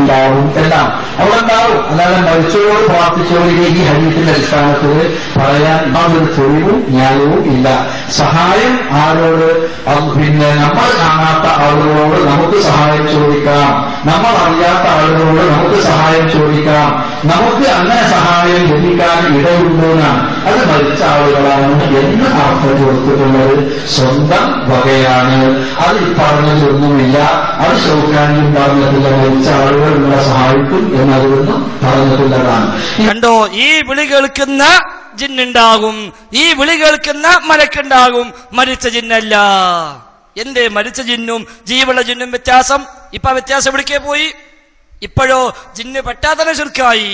ഉണ്ടാവും എല്ലാം അവിടെ ഉണ്ടാവും. അല്ലാതെ മരിച്ചവരോട് പ്രാർത്ഥിച്ചവരുടെ ഈ ഹദീസിന്റെ അടിസ്ഥാനത്തിൽ പറയാൻ യാതൊരു തെളിവും ന്യായവും ഇല്ല. സഹായം ആരോട്? പിന്നെ നമ്മൾ കാണാത്ത ആളുകളോട് നമുക്ക് സഹായം ചോദിക്കാം, നമ്മൾ അറിയാത്ത ആളുകളോട് നമുക്ക് സഹായം ചോദിക്കാം. നമുക്ക് അങ്ങനെ സഹായം ലഭിക്കാൻ ഇടയുണ്ടെന്നാണ്. അത് മരിച്ച ആളുകളാണ് എന്ന് അർത്ഥം കൊടുത്തിട്ടുള്ളത് സ്വന്തം വകയാണ്. അത് പറഞ്ഞതൊന്നുമില്ല. അത് ശൗക്കാനും പറഞ്ഞിട്ടില്ല. മരിച്ച ആളുകൾ നിങ്ങളെ സഹായിക്കും എന്നതൊന്നും പറഞ്ഞിട്ടുള്ളതാണ്. കണ്ടോ, ഈ വിളി കേൾക്കുന്ന ജിന്നുണ്ടാകും, ഈ വിളി കേൾക്കുന്ന മലക്കുണ്ടാകും, മരിച്ച ജിന്നല്ല. എന്തേ മരിച്ച ജിന്നും ജീവുള്ള ജിന്നും വ്യത്യാസം? ഇപ്പൊ വ്യത്യാസം എവിടേക്കേ പോയി? ഇപ്പോഴോ ജിന്ന് പെട്ടാത്തന്നെ ശിർക്കായി.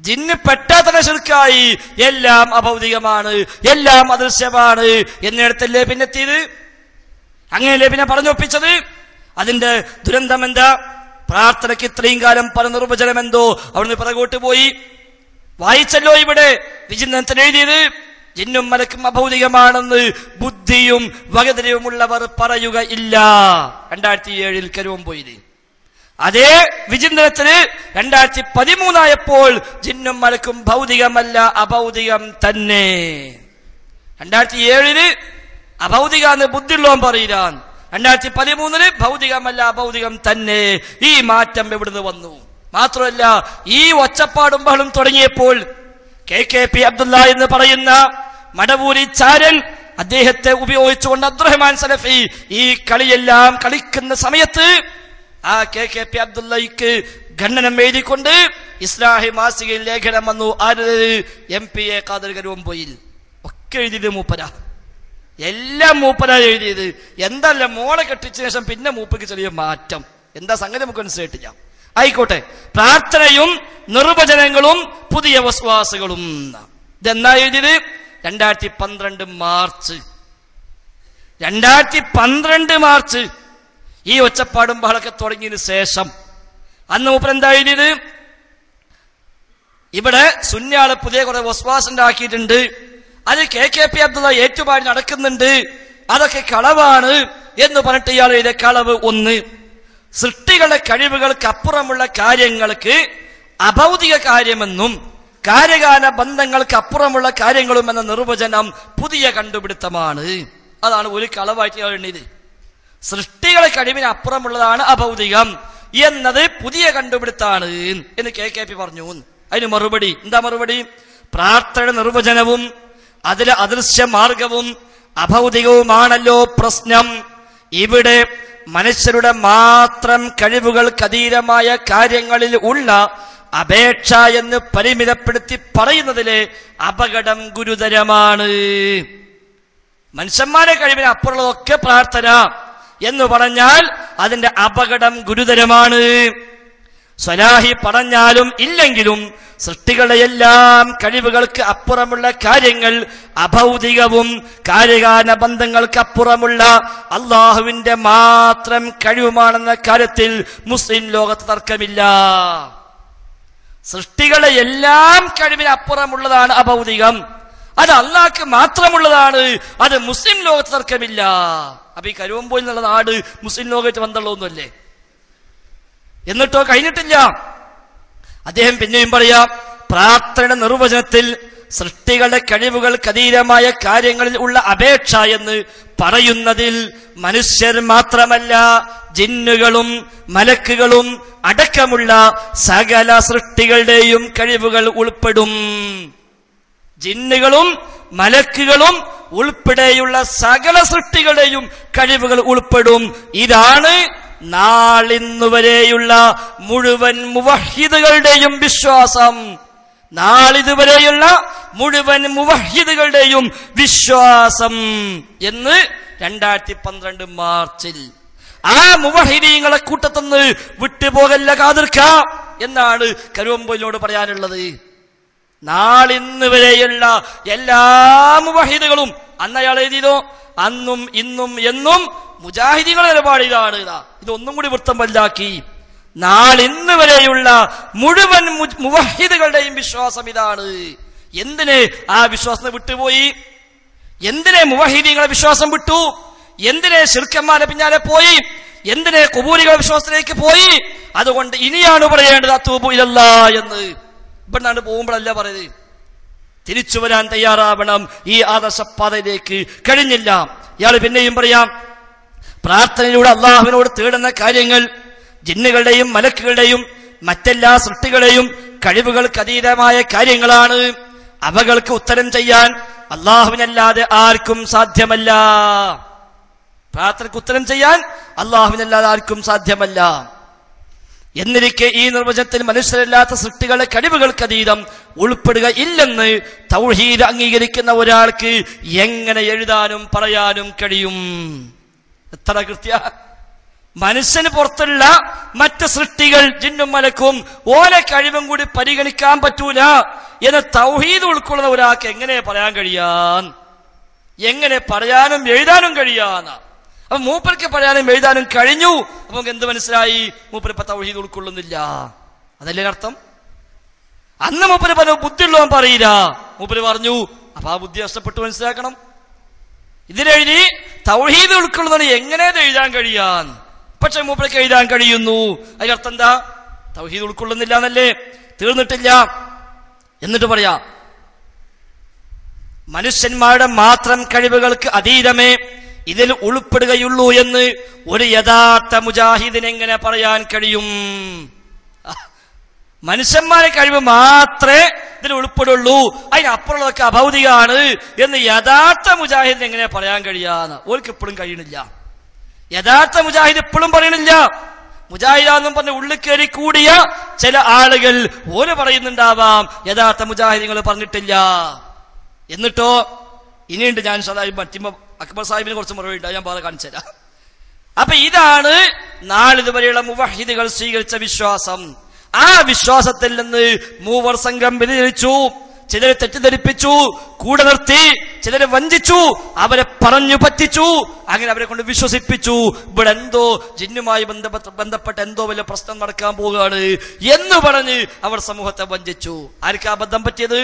ജിന്ന് പെട്ടാത്തന്നെ ശിർക്കായി. എല്ലാം അഭൗതികമാണ്, എല്ലാം അദൃശ്യമാണ് എന്നിടത്തല്ലേ പിന്നെത്തിയത്? അങ്ങനെയല്ലേ പിന്നെ പറഞ്ഞൊപ്പിച്ചത്? അതിന്റെ ദുരന്തം എന്താ? പ്രാർത്ഥനയ്ക്ക് ഇത്രയും കാലം പറഞ്ഞ നിർവചനം എന്തോ അവിടുന്ന് പിറകോട്ട് പോയി. വായിച്ചല്ലോ ഇവിടെ വിചിന്തനത്തിന് എഴുതിയത്. ജിന്നും മലക്കും അഭൗതികമാണെന്ന് ബുദ്ധിയും വകതിരിവുമുള്ളവർ പറയുകയില്ല. 2007 കരുവമ്പോയിൽ. അതേ വിചിന്തനത്തിന് 2013 ജിന്നും മലക്കും ഭൗതികമല്ല, അഭൗതികം തന്നെ. 2007 അഭൗതികാന്ന് ബുദ്ധിയുള്ളവൻ പറയില്ലാൻ, 2013 ഭൗതികമല്ല, അഭൗതികം തന്നെ. ഈ മാറ്റം എവിടുന്ന് വന്നു? മാത്രമല്ല, ഈ ഒച്ചപ്പാടും ബഹളും തുടങ്ങിയപ്പോൾ KKP അബ്ദുള്ള എന്ന് പറയുന്ന മടവൂരി ചാരൻ, അദ്ദേഹത്തെ ഉപയോഗിച്ചുകൊണ്ട് അബ്ദുറഹ്മാൻ സലഫി ഈ കളിയെല്ലാം കളിക്കുന്ന സമയത്ത് ആ KKP അബ്ദുള്ളയ്ക്ക് ഖണ്ഡനം എഴുതിക്കൊണ്ട് ഇസ്ലാഹി മാസികയിൽ ലേഖനം വന്നു. ആര്? MPA ഖാദർ കരുവമ്പോയിൽ. ഒക്കെ എഴുതിയത് മൂപ്പര, എല്ലാം മൂപ്പര എഴുതിയത്. എന്തല്ല മോളെ കെട്ടിച്ച ശേഷം പിന്നെ മൂപ്പയ്ക്ക് ചെറിയ മാറ്റം. എന്താ സംഗതി നമുക്ക് മനസ്സിലായിട്ടില്ല. ആയിക്കോട്ടെ, പ്രാർത്ഥനയും നിർവചനങ്ങളും പുതിയ വസ്വാസുകളും. ഇതെന്നാ എഴുതിയത്? 2012 മാർച്ച്. 2012 മാർച്ച് ഈ ഒച്ചപ്പാടും ബഹളൊക്കെ തുടങ്ങിയതിന് ശേഷം അന്ന് മൂപ്പരെന്താ എഴുതിയത്? ഇവിടെ സുന്നിയാള് പുതിയ കുറെ വസ്വാസ് ഉണ്ടാക്കിയിട്ടുണ്ട്, അത് KKP അബ്ദുള്ള ഏറ്റുപാടി നടക്കുന്നുണ്ട്, അതൊക്കെ കളവാണ് എന്ന് പറഞ്ഞിട്ട് ഇയാൾ എഴുതിയ കളവ് 1. സൃഷ്ടികളുടെ കഴിവുകൾക്ക് അപ്പുറമുള്ള കാര്യങ്ങൾക്ക് അഭൗതിക കാര്യമെന്നും കാര്യകാല ബന്ധങ്ങൾക്ക് അപ്പുറമുള്ള കാര്യങ്ങളും എന്ന നിർവചനം പുതിയ കണ്ടുപിടുത്തമാണ്. അതാണ് ഒരു കളവായിട്ട് എഴുതിയത്. സൃഷ്ടികളെ കഴിവിന് അപ്പുറമുള്ളതാണ് അഭൗതികം എന്നത് പുതിയ കണ്ടുപിടുത്താണ് എന്ന് KKP പറഞ്ഞു. അതിന് മറുപടി എന്താ? മറുപടി പ്രാർത്ഥനയുടെ നിർവചനവും അതിലെ അദൃശ്യ മാർഗവും അഭൗതികവുമാണല്ലോ പ്രശ്നം. ഇവിടെ മനുഷ്യരുടെ മാത്രം കഴിവുകൾക്ക് അധീനമായ കാര്യങ്ങളിൽ ഉള്ള അപേക്ഷ എന്ന് പരിമിതപ്പെടുത്തി പറയുന്നതിലെ അപകടം ഗുരുതരമാണ്. മനുഷ്യന്മാരെ കഴിവിന് അപ്പുറമുള്ളതൊക്കെ പ്രാർത്ഥന എന്ന് പറഞ്ഞാൽ അതിന്റെ അപകടം ഗുരുതരമാണ്. സ്വലാഹി പറഞ്ഞാലും ഇല്ലെങ്കിലും സൃഷ്ടികളുടെ എല്ലാം കഴിവുകൾക്ക് അപ്പുറമുള്ള കാര്യങ്ങൾ അഭൗതികവും കാര്യകാല ബന്ധങ്ങൾക്ക് അപ്പുറമുള്ള അള്ളാഹുവിന്റെ മാത്രം കഴിവുമാണെന്ന കാര്യത്തിൽ മുസ്ലിം ലോകത്ത് തർക്കമില്ല. സൃഷ്ടികളുടെ എല്ലാം കഴിവിന് അപ്പുറമുള്ളതാണ് അഭൗതികം, അത് അള്ളാഹ്ക്ക് മാത്രമുള്ളതാണ്, അത് മുസ്ലിം ലോകത്ത് തർക്കമില്ല. അപ്പൊ ഈ കരുവമ്പോയിൽ എന്നുള്ള നാട് മുസ്ലിം ലോകത്ത് ബന്ധമുള്ളതൊന്നുമല്ലേ? എന്നിട്ടോ കഴിഞ്ഞിട്ടില്ല. അദ്ദേഹം പിന്നെയും പറയാം, പ്രാർത്ഥനയുടെ നിർവചനത്തിൽ സൃഷ്ടികളുടെ കഴിവുകൾക്ക് അധീനമായ കാര്യങ്ങളിൽ ഉള്ള അപേക്ഷ എന്ന് പറയുന്നതിൽ മനുഷ്യർ മാത്രമല്ല ജിന്നുകളും മലക്കുകളും അടക്കമുള്ള സകല സൃഷ്ടികളുടെയും കഴിവുകൾ ഉൾപ്പെടും. ജിന്നുകളും മലക്കുകളും ഉൾപ്പെടെയുള്ള സകല സൃഷ്ടികളുടെയും കഴിവുകൾ ഉൾപ്പെടും. ഇതാണ് നാളിന്നുവരെയുള്ള മുഴുവൻ മുവഹിദുകളുടെയും വിശ്വാസം. നാളിതുവരെയുള്ള മുഴുവൻ മുവഹിദുകളുടെയും വിശ്വാസം എന്ന് 2012 മാർച്ചിൽ ആ മുവഹിദീങ്ങളെ കൂട്ടത്തുനിന്ന് വിട്ടുപോകല്ല കാതിർക്ക എന്നാണ് കരുവമ്പോലിനോട് പറയാനുള്ളത്. നാളിന്ന് വരെയുള്ള എല്ലാ മുവഹിദുകളും അന്നയാൾ എഴുതിയതോ അന്നും ഇന്നും എന്നും മുജാഹിദീങ്ങളുടെ നിലപാട് ഇതാണ്. ഇതൊന്നും കൂടി വൃത്തം വലുതാക്കി. നാളിന്ന് വരെയുള്ള മുഴുവൻ മുവഹിദുകളുടെയും വിശ്വാസം ഇതാണ്. എന്തിന് ആ വിശ്വാസം വിട്ടുപോയി? എന്തിനെ മുവഹിദീങ്ങളെ വിശ്വാസം വിട്ടു? എന്തിനെ ശിർക്കന്മാരെ പിന്നാലെ പോയി? എന്തിനെ ഖുബൂരികളുടെ വിശ്വാസത്തിലേക്ക് പോയി? അതുകൊണ്ട് ഇനിയാണ് പറയേണ്ടത് അത്തൂബു ഇലല്ലാഹ് എന്ന്. ഇവിടുന്നാണ് പോകുമ്പോഴല്ല പറയുന്നത്. തിരിച്ചു വരാൻ തയ്യാറാവണം. ഈ ആദർശപാതയിലേക്ക് കഴിഞ്ഞില്ല. ഇയാൾ പിന്നെയും പറയാം, പ്രാർത്ഥനയിലൂടെ അള്ളാഹുവിനോട് തേടുന്ന കാര്യങ്ങൾ ജിന്നുകളുടെയും മലക്കുകളുടെയും മറ്റെല്ലാ സൃഷ്ടികളുടെയും കഴിവുകൾക്ക് അതീതമായ കാര്യങ്ങളാണ്. അവകൾക്ക് ഉത്തരം ചെയ്യാൻ അള്ളാഹുവിനല്ലാതെ ആർക്കും സാധ്യമല്ല. പ്രാർത്ഥനയ്ക്ക് ഉത്തരം ചെയ്യാൻ അള്ളാഹുവിനല്ലാതെ ആർക്കും സാധ്യമല്ല. എന്നിരിക്കെ ഈ നിർവചനത്തിൽ മനുഷ്യരല്ലാത്ത സൃഷ്ടികളുടെ കഴിവുകൾക്ക് അതീതം ഉൾപ്പെടുക ഇല്ലെന്ന് തൗഹീദ് അംഗീകരിക്കുന്ന ഒരാൾക്ക് എങ്ങനെ എഴുതാനും പറയാനും കഴിയും? എത്ര കൃത്യ! മനുഷ്യന് പുറത്തുള്ള മറ്റ് സൃഷ്ടികൾ ജിന്നും മലക്കും ഓരോ കഴിവും കൂടി പരിഗണിക്കാൻ പറ്റൂല എന്ന് തൗഹീദ് ഉൾക്കൊള്ളുന്ന ഒരാൾക്ക് എങ്ങനെ പറയാൻ കഴിയാൻ? എങ്ങനെ പറയാനും എഴുതാനും കഴിയാന്ന്? അപ്പൊ മൂപ്പർക്ക് പറയാനും എഴുതാനും കഴിഞ്ഞു. അപ്പൊ എന്ത് മനസ്സിലായി? മൂപ്പര് ഇപ്പൊ തൗഹീദ് ഉൾക്കൊള്ളുന്നില്ല. അതല്ലേ അർത്ഥം? അന്ന് മൂപ്പര് പറഞ്ഞു ബുദ്ധിയുള്ളവൻ പറയില്ല. മൂപ്പര് പറഞ്ഞു. അപ്പൊ ആ ബുദ്ധി നഷ്ടപ്പെട്ടു. മനസ്സിലാക്കണം. ഇതിലെഴുതി തൗഹീദ് ഉൾക്കൊള്ളുന്നതിന് എങ്ങനെ എഴുതാൻ കഴിയാൻ? പക്ഷെ മൂപ്പർക്ക് എഴുതാൻ കഴിയുന്നു. അതിനർത്ഥം എന്താ? തൗഹീദ് ഉൾക്കൊള്ളുന്നില്ല എന്നല്ലേ? തീർന്നിട്ടില്ല. എന്നിട്ട് പറയാ, മനുഷ്യന്മാരുടെ മാത്രം കഴിവുകൾക്ക് അതീതമേ ഇതിൽ ഉൾപ്പെടുകയുള്ളൂ എന്ന് ഒരു യഥാർത്ഥ മുജാഹിദിന് എങ്ങനെ പറയാൻ കഴിയും? മനുഷ്യന്മാരെ കഴിവ് മാത്രമേ ഇതിൽ ഉൾപ്പെടുള്ളൂ, അതിനപ്പുറമുള്ളതൊക്കെ അഭൗതികമാണ് എന്ന് യഥാർത്ഥ മുജാഹിദിന് എങ്ങനെ പറയാൻ കഴിയാന്ന് ഓർക്ക് ഇപ്പോഴും കഴിയണില്ല. യഥാർത്ഥ മുജാഹിദ് ഇപ്പോഴും പറയണില്ല. മുജാഹിദാന്നും പറഞ്ഞ ഉള്ളിൽ കയറി കൂടിയ ചില ആളുകൾ ഓര് പറയുന്നുണ്ടാവാം, യഥാർത്ഥ മുജാഹിദുകൾ പറഞ്ഞിട്ടില്ല. എന്നിട്ടോ ഇനിയുണ്ട്. ഞാൻ അക്ബർ സാഹിബിനെ കുറച്ച് മറുപടി ഉണ്ട്, ഞാൻ വേറെ കാണിച്ചു തരാം. അപ്പൊ ഇതാണ് നാളിതുവരെയുള്ള മുവഹിദുകൾ സ്വീകരിച്ച വിശ്വാസം. ആ വിശ്വാസത്തിൽ നിന്ന് മൂവർ സംഘം വ്യതിചലിച്ചു. ചിലരെ തെറ്റിദ്ധരിപ്പിച്ചു, കൂടെ നിർത്തി, ചിലരെ വഞ്ചിച്ചു, അവരെ പറഞ്ഞു പറ്റിച്ചു, അങ്ങനെ അവരെ കൊണ്ട് വിശ്വസിപ്പിച്ചു ഇവിടെ എന്തോ ജിന്നുമായി ബന്ധപ്പെട്ട എന്തോ വലിയ പ്രശ്നം നടക്കാൻ പോവുകയാണ് എന്ന് പറഞ്ഞ് അവർ സമൂഹത്തെ വഞ്ചിച്ചു. ആർക്കാ അബദ്ധം പറ്റിയത്?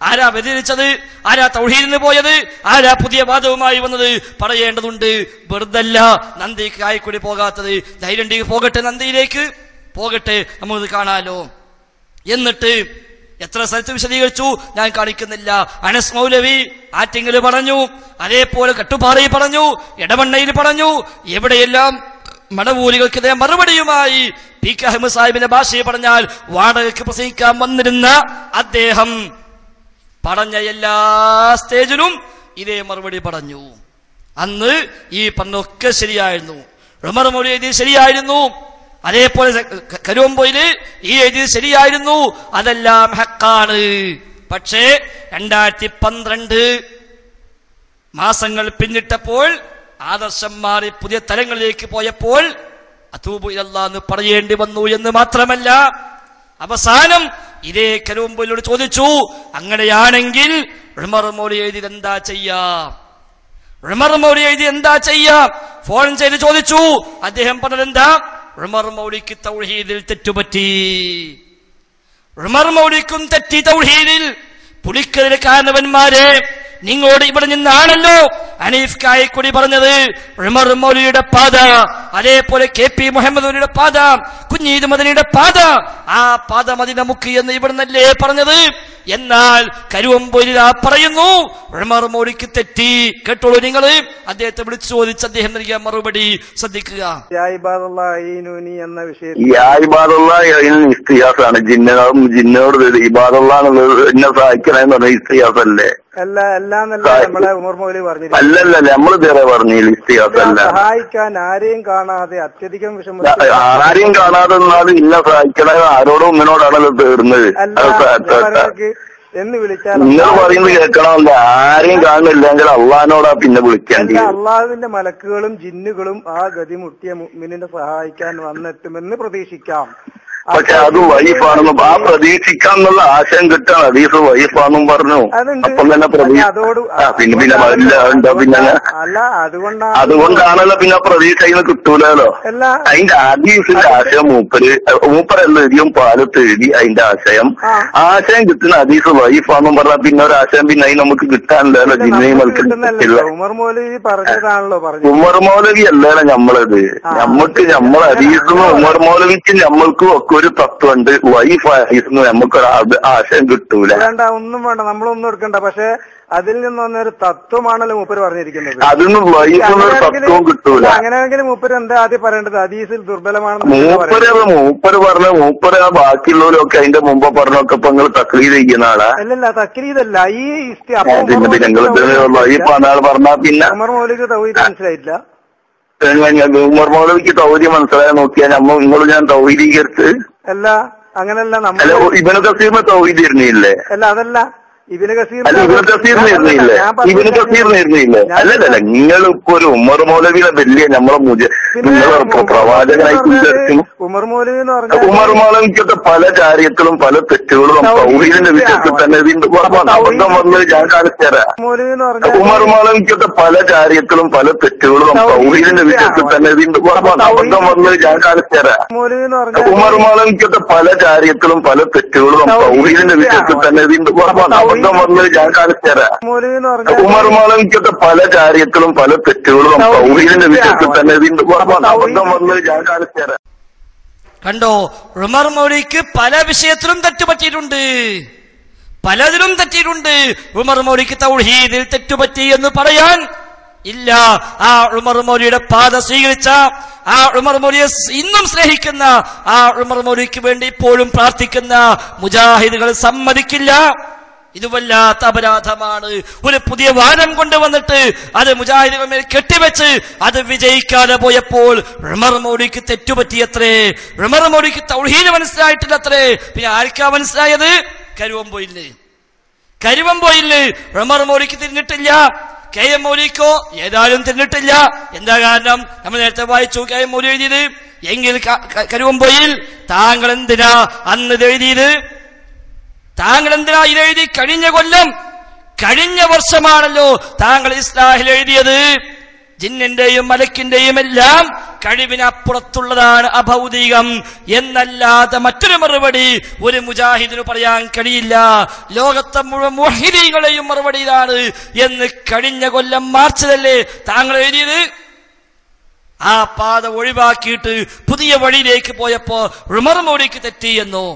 ആരാ വ്യതിരിച്ചത്? ആരാ തൗഹീദിന് പോയത്? ആരാ പുതിയ വാദവുമായി വന്നത്? പറയേണ്ടതുണ്ട്. വെറുതല്ല നന്ദിക്ക് ആയിക്കൂടി പോകാത്തത്. ധൈര്യം പോകട്ടെ, നന്ദിയിലേക്ക് പോകട്ടെ, നമുക്കത് കാണാലോ. എന്നിട്ട് എത്ര സ്ഥലത്ത് വിശദീകരിച്ചു, ഞാൻ കാണിക്കുന്നില്ല. അനസ് മൗലവി ആറ്റിങ്ങൽ പറഞ്ഞു, അതേപോലെ കട്ടുപാറയിൽ പറഞ്ഞു, എടവണ്ണയിൽ പറഞ്ഞു, എവിടെയെല്ലാം മടവൂരികൾക്കെതിരെ മറുപടിയുമായി പി കെ അഹമ്മദ് സാഹിബിന്റെ ഭാഷയെ പറഞ്ഞാൽ വാടകയ്ക്ക് പ്രസംഗിക്കാൻ വന്നിരുന്ന അദ്ദേഹം പറഞ്ഞ എല്ലാ സ്റ്റേജിലും ഇതേ മറുപടി പറഞ്ഞു. അന്ന് ഈ പറഞ്ഞൊക്കെ ശരിയായിരുന്നു. ഉമർ മൗലവി എഴുതി ശരിയായിരുന്നു. അതേപോലെ കരുവമ്പോയില് ഈ എഴുതി ശരിയായിരുന്നു. അതെല്ലാം ഹക്കാണ്. പക്ഷേ 2012 മാസങ്ങൾ പിന്നിട്ടപ്പോൾ ആദർശം മാറി പുതിയ തലങ്ങളിലേക്ക് പോയപ്പോൾ അതൂബു ഇലല്ലാഹ് എന്ന് പറയേണ്ടി വന്നു എന്ന് മാത്രമല്ല, അവസാനം ഇതേ കരുവമ്പോയിലോട് ചോദിച്ചു, അങ്ങനെയാണെങ്കിൽ ഉമർ മൗലവി എഴുതി എന്താ ചെയ്യാം? ഉമർ മൗലവി എഴുതി എന്താ ചെയ്യാം? ഫോൺ ചെയ്ത് ചോദിച്ചു. അദ്ദേഹം പറഞ്ഞതെന്താ? ഉമർ മൗലവിക്ക് തൗഹീദിൽ തെറ്റുപറ്റി. ഉമർ മൗലവിക്കും തെറ്റി തൗഹീദിൽ. പുലിക്കെതിരെ കാരണവന്മാരെ, നിങ്ങളോട് ഇവിടെ നിന്നാണല്ലോ ഹനീഫ് കായിക്കൊടി പറഞ്ഞത് ഉമർ മൗലവിയുടെ പാത, അതേപോലെ KP മുഹമ്മദ് മൗലവിയുടെ പാത, കുഞ്ഞീദ് മദനിയുടെ പാത, ആ പാത മതി നമുക്ക് എന്ന് ഇവിടുന്നല്ലേ പറഞ്ഞത്. എന്നാൽ കരുവമ്പോയിൽ പറയുന്നു ഉമർ മൗലവിക്ക് തെറ്റി. കേട്ടോളൂ നിങ്ങൾ. അദ്ദേഹത്തെ വിളിച്ചു ചോദിച്ച് അദ്ദേഹം നൽകിയ മറുപടി ശ്രദ്ധിക്കുക. ഇസ്തിയാസാണ്. ജിന്നോട് ഇബാദുള്ള സഹായിക്കണമെന്ന് പറഞ്ഞ ഇസ്തിയാസല്ലേ? അല്ലല്ല, നമ്മള് വേറെ പറഞ്ഞില്ല. ഇസ്തിയാസല്ല. സഹായിക്കാൻ ആരെയും കാണാതെ അത്യധികം ആരെയും കാണാതെ എന്നാലും ഇന്ന സഹായിക്കണ ആരോടും ഉമ്മനോടാണല്ലോ തീർന്നത് എന്ന് വിളിച്ചാൽ നിങ്ങൾ പറയുന്നത് കേൾക്കണമല്ല. ആരെയും കാണുന്നില്ലെങ്കിൽ അള്ളഹാനോടാ പിന്നെ വിളിക്കേണ്ടി. അള്ളാഹുവിന്റെ മലക്കുകളും ജിന്നുകളും ആ ഗതി മുട്ടിയ മുഅ്മിനിനെ സഹായിക്കാൻ വന്നെത്തുമെന്ന് പ്രതീക്ഷിക്കാം. പക്ഷെ അത് വൈഫാണെന്നും ആ പ്രതീക്ഷിക്കാന്നുള്ള ആശയം കിട്ടാണ് ഹദീസ് വൈഫാന്നും പറഞ്ഞു. അപ്പം തന്നെ പിന്നെ അല്ല അതുകൊണ്ടാണല്ലോ പിന്നെ പ്രതീക്ഷ അതിന് കിട്ടൂലോ. അതിന്റെ ഹദീസിന്റെ ആശയം മൂപ്പരെല്ലാം എഴുതിയും പാലത്ത് എഴുതി അതിന്റെ ആശയം കിട്ടുന്ന ഹദീസ് വൈഫാന്നും പറഞ്ഞാൽ പിന്നെ ഒരു ആശയം പിന്നെ അതിന് നമുക്ക് കിട്ടാനില്ലല്ലോ. ജിന്നയും ഉമർ മൗലവി പറഞ്ഞതാണല്ലോ പറഞ്ഞു. ഉമർ മൗലവി അല്ലല്ലോ നമ്മളത്. നമ്മളെ ഹദീസിനും ഉമർ മൗലവിക്ക് നമ്മൾക്കും ഒക്കെ ഒരു തത്വമുണ്ട്. വൈഫ് ഹദീസിന് നമുക്കൊരു ആശയം കിട്ടൂല. വേണ്ട, ഒന്നും വേണ്ട, നമ്മളൊന്നും എടുക്കണ്ട. പക്ഷെ അതിൽ നിന്ന് വന്നൊരു തത്വമാണല്ലോ മൂപ്പര് പറഞ്ഞിരിക്കുന്നത്. അതൊന്നും വൈഫിനൊരു തത്വവും കിട്ടൂല. അങ്ങനെയെങ്കിലും മൂപ്പര് എന്താ ആദ്യം പറയേണ്ടത്? ഹദീസിൽ ദുർബലമാണെന്ന് മൂപ്പര് പറഞ്ഞ മൂപ്പര് ബാക്കിയുള്ളവരൊക്കെ അതിന്റെ മുമ്പ് പറഞ്ഞൊക്കെ ഇപ്പൊ നിങ്ങൾ തക്ലീദ് ചെയ്യുന്ന ആളാ? അല്ലല്ല, തക്ലീദല്ല. ഈ വൈഫാണ് പറഞ്ഞാ പിന്നെ ഉമർ മൗലവിക്ക് തൗഹീദ് മനസ്സിലായിട്ടില്ല. ഉമർ മൗലവിക്ക് തൗഹീദ് മനസ്സിലായാൽ നോക്കിയാൽ നിങ്ങൾ ഞാൻ തൗഹീദീകരിച്ച് അല്ല, അങ്ങനല്ല. ഇബ്നു കസീറിന് തൗഹീദ് ഇരുന്നില്ലേ? അല്ല, അതല്ല. ഇബ്നു കസീർ ഇരുന്നില്ലേ? അല്ലല്ല, നിങ്ങളിപ്പോ ഒരു ഉമർ മൗലവിയുടെ വലിയ നമ്മളെ പ്രവാചകനായി ഉമർ മൗലവി എന്ന് പറഞ്ഞ ഉമർ മൗലവിക്കൊക്കെ പല കാര്യങ്ങളും പല തെറ്റുകളും തൗഹീദിന്റെ വിഷയത്തിൽ തന്നെ അബദ്ധം വന്നത് ഞാൻ കാണിച്ചു തരാം. ഉമർ മൗലവിക്കൊക്കെ പല കാര്യങ്ങളും പല തെറ്റുകളും തൗഹീദിന്റെ വിഷയത്തിൽ തന്നെ അബദ്ധം വന്നത് ഞാൻ കാണിച്ചു തരാം. ഉമർ മൗലവിക്കൊക്കെ പല കാര്യങ്ങളും പല തെറ്റുകളും തൗഹീദിന്റെ വിഷയത്തിൽ തന്നെ അബദ്ധം വന്നത് ഞാൻ കാണിച്ചു തരാം. ഉമർ മൗലവിക്കൊക്കെ പല കാര്യങ്ങളും പല തെറ്റുകളും തൗഹീദിന്റെ വിഷയത്തിൽ തന്നെ അബദ്ധം വന്നത് ഞാൻ കാണിച്ചു തരാം. കണ്ടോ, ഉമർ മൗലവിക്ക് പല വിഷയത്തിലും തെറ്റുപറ്റിയിട്ടുണ്ട്, പലതിലും തെറ്റിയിട്ടുണ്ട്. ഉമർ മൗലവിക്ക് തൗഹീദിൽ തെറ്റുപറ്റി എന്ന് പറയാൻ ഇല്ല. ആ ഉമർ മൗലവിയുടെ പാത സ്വീകരിച്ച, ആ ഉമർ മൗലവിയെ ഇന്നും സ്നേഹിക്കുന്ന, ആ ഉമർ മൗലവിക്ക് വേണ്ടി ഇപ്പോഴും പ്രാർത്ഥിക്കുന്ന മുജാഹിദുകൾ സമ്മതിക്കില്ല. ഇത് വല്ലാത്ത അപരാധമാണ്. ഒരു പുതിയ വാദം കൊണ്ടുവന്നിട്ട് അത് മുജാഹിദുകളുടെ മേൽ കെട്ടിവെച്ച് അത് വിജയിക്കാതെ പോയപ്പോൾ ഉമർ മൗലവിക്ക് തെറ്റുപറ്റിയത്രേ. ഉമർ മൗലവിക്ക് തൗഹീദ് മനസ്സിലായിട്ടില്ലത്രേ. പിന്നെ ആർക്കാ മനസ്സിലായത്? കരുവമ്പോയില്ലേ ഉമർ മൗലവിക്ക് തിരിഞ്ഞിട്ടില്ല. കെ എം മൗലവിക്കോ ഏതായാലും തിരിഞ്ഞിട്ടില്ല. എന്താ കാരണം? നമ്മൾ നേരത്തെ വായിച്ചു കെ എം മൗലവി എഴുതിയത്. എങ്കിൽ കരുവമ്പോയിൽ താങ്കൾ എന്തിനാ അന്ന് എഴുതിയത്? താങ്കൾ എന്തിനാ ഇതെഴുതി? കഴിഞ്ഞ വർഷമാണല്ലോ താങ്കൾ ഇസ്ലാഹിൽ എഴുതിയത്. ജിന്നിന്റെയും മലക്കിന്റെയും എല്ലാം കഴിവിനപ്പുറത്തുള്ളതാണ് അഭൗതികം എന്നല്ലാതെ മറ്റൊരു മറുപടി ഒരു മുജാഹിദിന് പറയാൻ കഴിയില്ല. ലോകത്തെ മുഴുവൻ മുവഹിദീങ്ങളെയും മറുപടി ഇതാണ് എന്ന് കഴിഞ്ഞ കൊല്ലം മാർച്ചിലല്ലേ താങ്കൾ എഴുതിയത്. ആ പാത ഒഴിവാക്കിയിട്ട് പുതിയ വഴിയിലേക്ക് പോയപ്പോ ഉമർ മൗലവിക്ക് തെറ്റിയെന്നോ,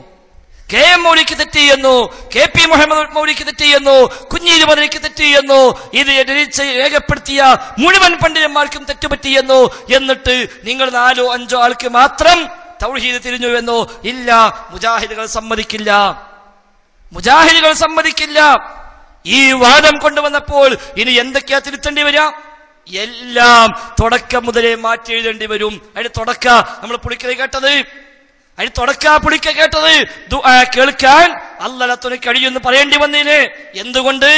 കെ എം മൗലവിക്ക് തെറ്റിയെന്നോ, കെ പി മുഹമ്മദ് മൗലവിക്ക് തെറ്റിയെന്നോ, കുഞ്ഞീര് മദനിക്ക് തെറ്റിയെന്നോ, ഇത് രേഖപ്പെടുത്തിയ മുഴുവൻ പണ്ഡിതന്മാർക്കും തെറ്റുപറ്റിയെന്നോ, എന്നിട്ട് നിങ്ങൾ 4-5 ആൾക്ക് മാത്രം തൗഹീദ് തിരിഞ്ഞുവെന്നോ? ഇല്ല, മുജാഹിദുകൾ സമ്മതിക്കില്ല. ഈ വാദം കൊണ്ടുവന്നപ്പോൾ ഇനി എന്തൊക്കെയാ തിരുത്തേണ്ടി വരിക? എല്ലാം തുടക്കം മുതലേ മാറ്റി എഴുതേണ്ടി വരും. അതിന് തുടക്ക നമ്മൾ പുളിക്കൽ കേട്ടത്, ദുആ കേൾക്കാൻ അല്ലാഹുവിന് കഴിയുമെന്ന് പറയേണ്ടി വന്നതിന് എന്തുകൊണ്ട്?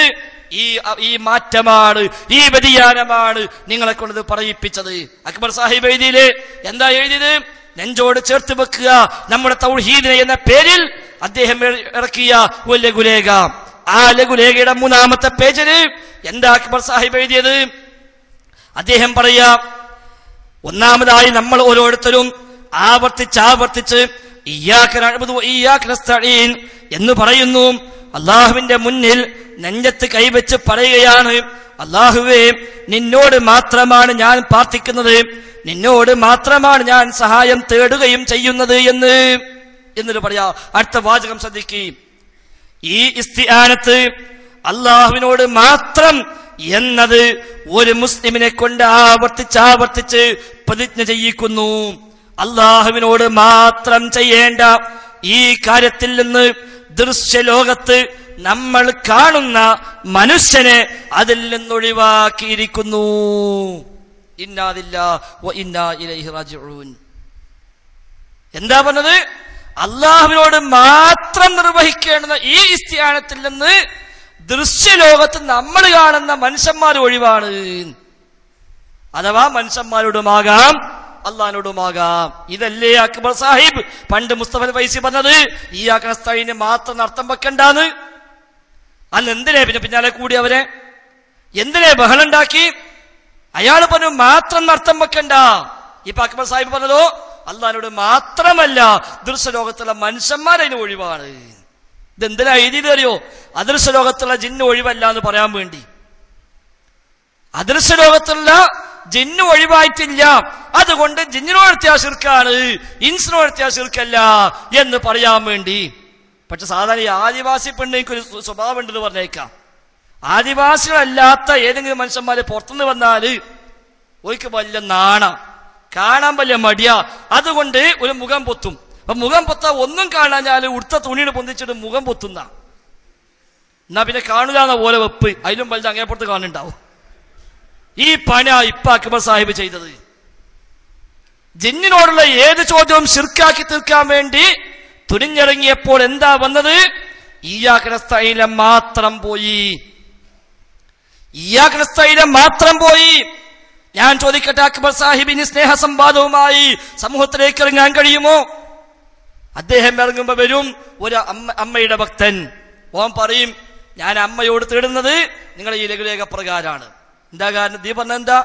ഈ മാറ്റമാണ്, ഈ വ്യതിയാനമാണ് നിങ്ങളെ കൊണ്ട് പറയിപ്പിച്ചത്. അക്ബർ സാഹിബ് എഴുതിയില്ലേ? എന്താ എഴുതിയത്? നെഞ്ചോട് ചേർത്ത് വെക്കുക നമ്മുടെ തൗഹീദിനെ എന്ന പേരിൽ അദ്ദേഹം ഇറക്കിയ ഒരു ലഘുലേഖ. ആ ലഘുലേഖയുടെ 3-ാമത്തെ പേജിൽ എന്താ അക്ബർ സാഹിബ് എഴുതിയത്? അദ്ദേഹം പറയാ, ഒന്നാമതായി നമ്മൾ ഓരോരുത്തരും ആവർത്തിച്ച് ഇയ്യാക നഅ്ബുദു വ ഇയ്യാക നസ്തഈൻ എന്ന് പറയുന്നു. അല്ലാഹുവിന്റെ മുന്നിൽ നെഞ്ചത്ത് കൈവച്ച് പറയുകയാണ്, അല്ലാഹുവേ, നിന്നോട് മാത്രമാണ് ഞാൻ പ്രാർത്ഥിക്കുന്നത്, നിന്നോട് മാത്രമാണ് ഞാൻ സഹായം തേടുകയും ചെയ്യുന്നത് എന്നിട്ട് പറയാ. അടുത്ത വാചകം ശ്രദ്ധിക്കുക. ഈ ഇസ്തിആനത്ത് അല്ലാഹുവിനോട് മാത്രം എന്നത് ഒരു മുസ്ലിമിനെ കൊണ്ട് ആവർത്തിച്ച് പ്രതിജ്ഞ ചെയ്യിക്കുന്നു. അല്ലാഹുവിനോട് മാത്രം ചെയ്യേണ്ട ഈ കാര്യത്തിൽ നിന്ന് ദൃശ്യലോകത്ത് നമ്മൾ കാണുന്ന മനുഷ്യനെ അതിൽ നിന്നൊഴിവാക്കിയിരിക്കുന്നു. ഇന്നാ ലില്ലാഹി വ ഇന്നാ ഇലൈഹി റാജിഊൻ. എന്താ പറഞ്ഞത്? അല്ലാഹുവിനോട് മാത്രം നിർവഹിക്കേണ്ടുന്ന ഈ ഇസ്തിആനത്തിൽ നിന്ന് ദൃശ്യലോകത്ത് നമ്മൾ കാണുന്ന മനുഷ്യന്മാർ ഒഴിവാണ്. അഥവാ മനുഷ്യന്മാരോടുമാകാം അള്ളാഹിനോടുമാകാം. ഇതല്ലേ അക്ബർ സാഹിബ് പണ്ട് മുസ്തഫ ഫൈസി പറഞ്ഞത് ഇയ്യാക നസ്തഈൻ മാത്രം അർത്ഥം വെക്കണ്ടാന്ന്. അന്ന് എന്തിനെ പിന്നാലെ കൂടി അവരെ എന്തിനെ ബഹളം ഉണ്ടാക്കി? അയാൾ പറഞ്ഞു മാത്രം അർത്ഥം വെക്കണ്ട. ഇപ്പൊ അക്ബർ സാഹിബ് പറഞ്ഞതോ അള്ളാഹിനോട് മാത്രമല്ല, ദൃശ്യലോകത്തുള്ള മനുഷ്യന്മാരതിന് ഒഴിവാണ്. ഇതെന്തിനാ എഴുതിയത് അറിയോ? അദൃശ്യലോകത്തുള്ള ജിന്ന് ഒഴിവല്ല എന്ന് പറയാൻ വേണ്ടി. അദൃശ്യലോകത്തുള്ള ജിന്ന് ഒഴിവായിട്ടില്ല, അതുകൊണ്ട് ജിന്നിനോടത്തിയ ശിർക്കാണ്, ഇൻസിനോടത്തിയ ശിർക്കല്ല എന്ന് പറയാൻ വേണ്ടി. പക്ഷെ സാധാരണ ഈ ആദിവാസി പെണ്ണിക്ക് ഒരു സ്വഭാവം ഉണ്ടെന്ന് പറഞ്ഞേക്കാം. ആദിവാസികളല്ലാത്ത ഏതെങ്കിലും മനുഷ്യന്മാര് പുറത്തുനിന്ന് വന്നാല് ഒരിക്കൽ വലിയ നാണ, കാണാൻ വലിയ മടിയ, അതുകൊണ്ട് ഒരു മുഖം പൊത്തും. അപ്പൊ മുഖം പൊത്ത ഒന്നും കാണാഞ്ഞാല് ഉടുത്ത തുണിയുടെ പൊന്തിച്ചിട്ട് മുഖം പൊത്തുന്ന, എന്നാ പിന്നെ കാണൂലെന്ന പോലെ വെപ്പ്, അതിലും വലുത് അങ്ങനെ പുറത്ത് കാണുന്നുണ്ടാവും. ഈ പണി ഇപ്പൊ അക്ബർ സാഹിബ് ചെയ്തത്. ജിന്നിനോടുള്ള ഏത് ചോദ്യവും ശിർക്കാക്കി തീർക്കാൻ വേണ്ടി തുനിഞ്ഞിറങ്ങിയപ്പോൾ എന്താ വന്നത്? ഇയ്യാക നസ്തഈൻ മാത്രം പോയി. ഇയ്യാക നസ്തഈൻ മാത്രം പോയി. ഞാൻ ചോദിക്കട്ടെ, അക്ബർ സാഹിബിന് സ്നേഹസംവാദവുമായി സമൂഹത്തിലേക്ക് ഇറങ്ങാൻ കഴിയുമോ? അദ്ദേഹം ഇറങ്ങുമ്പോ വരും ഒരു അമ്മയുടെ ഭക്തൻ. ഓൻ പറയും, ഞാൻ അമ്മയോട് തേടുന്നത് നിങ്ങളെ ഈ ലഘുലേഖ പ്രകാരമാണ്. എന്താ കാരണം? നീ പറഞ്ഞ എന്താ?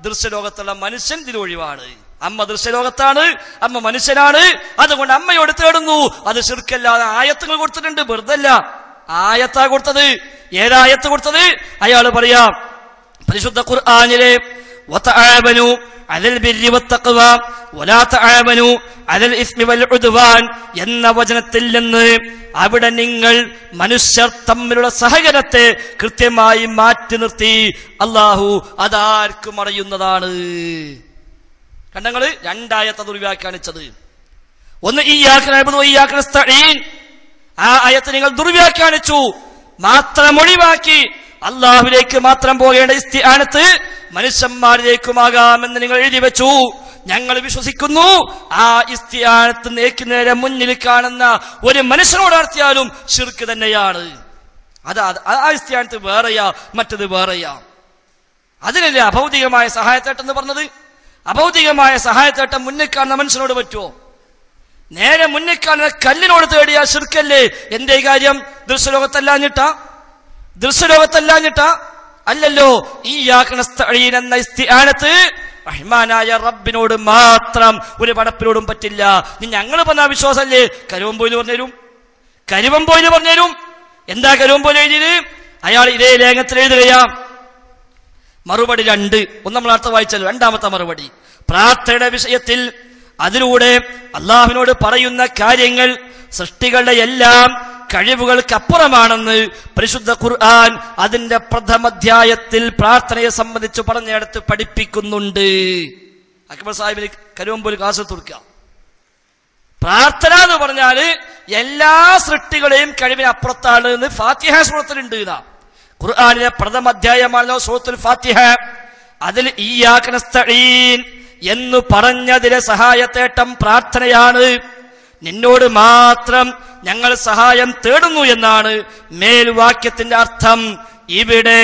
ദൃശ്യലോകത്തുള്ള മനുഷ്യൻ ഇതിലൊഴിവാണ്. അമ്മ ദൃശ്യലോകത്താണ്, അമ്മ മനുഷ്യനാണ്, അതുകൊണ്ട് അമ്മയോട് തേടുന്നു. അത് ശിർക്കല്ലാതെ ആയത്തുകൾ കൊടുത്തിട്ടുണ്ട്, വെറുതല്ല. ആയത്താ കൊടുത്തത്. ഏതായത്ത് കൊടുത്തത്? അയാൾ പറയാം, പരിശുദ്ധ ഖുർആനിലെ വതആബനു അലൽ ബിർരി വത്തഖ്വ വലാ തആബനു അലൽ ഇസ്മി വൽ ഉദ്വാൻ എന്ന വചനത്തിൽ നിന്ന് അവിടെ നിങ്ങൾ മനുഷ്യർ തമ്മിലുള്ള സഹകരണത്തെ കൃത്യമായി മാറ്റി നിർത്തി. അല്ലാഹു അതാർക്കും അറിയുന്നതാണ്. കണ്ടങ്ങള് രണ്ടായത്ത് ദുർവ്യാഖ്യാനിച്ചത്. ഒന്ന് ഇയ്യാക നഅ്ബുദു വ ഇയ്യാക നസ്തഈൻ, ആ ആയത്ത് നിങ്ങൾ ദുർവ്യാഖ്യാനിച്ചു, മാത്രം ഒഴിവാക്കി. അള്ളാഹുവിലേക്ക് മാത്രം പോകേണ്ട ഇസ്തിആനത്ത് മനുഷ്യന്മാരിലേക്കുമാകാമെന്ന് നിങ്ങൾ എഴുതി വെച്ചു. ഞങ്ങൾ വിശ്വസിക്കുന്നു ആ ഇസ്തിആനത്ത് നേരെ മുന്നിൽ കാണുന്ന ഒരു മനുഷ്യനോട് നടത്തിയാലും ശിർക്ക് തന്നെയാണ്. ആ ഇസ്തിആനത്ത് വേറെയാ, മറ്റത് വേറെയാ. അതിനല്ലേ അഭൗതികമായ സഹായത്തേട്ടം എന്ന് പറഞ്ഞത്? അഭൗതികമായ സഹായത്തേട്ടം മുന്നിൽ കാണുന്ന മനുഷ്യനോട് പറ്റുമോ? നേരെ മുന്നിൽ കാണുന്ന കല്ലിനോട് തേടിയ ശിർക്കല്ലേ? എന്തേ കാര്യം? ദൃശ്യലോകത്തല്ലാഞ്ഞിട്ടാ? ദൃശ്യലോകത്തല്ലാഞ്ഞിട്ടാ? അല്ലല്ലോ. ഇയ്യാക നസ്തഈൻ എന്ന ഇസ്തിആനത്ത് റഹ്മാനായ റബ്ബിനോട് മാത്രം, ഒരു പടപ്പിനോടും പറ്റില്ല. ഞങ്ങൾ പറഞ്ഞ വിശ്വാസല്ലേ? കരുവമ്പോയിൽ പറഞ്ഞുതരും, കരുവമ്പോയിൽ പറഞ്ഞുതരും. എന്താ കരുവമ്പോയിൽ എഴുതിയത്? അയാൾ ഇതേ ലേഖനത്തിൽ എഴുതുകയാ. മറുപടി 2. ഒന്ന് നമ്മൾ അടുത്ത വായിച്ചല്ലോ. രണ്ടാമത്തെ മറുപടി പ്രാർത്ഥനയുടെ വിഷയത്തിൽ. അതിലൂടെ അള്ളാഹുവിനോട് പറയുന്ന കാര്യങ്ങൾ സൃഷ്ടികളുടെ എല്ലാം കഴിവുകൾക്കപ്പുറമാണെന്ന് പരിശുദ്ധ ഖുർആൻ അതിന്റെ പ്രഥമാധ്യായത്തിൽ പ്രാർത്ഥനയെ സംബന്ധിച്ച് പറഞ്ഞെടുത്ത് പഠിപ്പിക്കുന്നുണ്ട്. അക്ബർ സാഹിബിന് കരുവമ്പോൽ ക്ലാസ് തുറക്കുക. പ്രാർത്ഥന എന്ന് പറഞ്ഞാല് എല്ലാ സൃഷ്ടികളെയും കഴിവിന് അപ്പുറത്താണ് എന്ന് ഫാത്തിഹ സൂറത്തിലുണ്ട്. ഖുർആനിലെ പ്രഥമാധ്യായമാണല്ലോ സൂറത്തുൽ ഫാത്തിഹ. അതിൽ ഇയ്യാക നസ്തഈൻ എന്ന് പറഞ്ഞതിലെ സഹായത്തേട്ടം പ്രാർത്ഥനയാണ്. നിന്നോട് മാത്രം ഞങ്ങൾ സഹായം തേടുന്നു എന്നാണ് മേൽവാക്യത്തിന്റെ അർത്ഥം. ഇവിടെ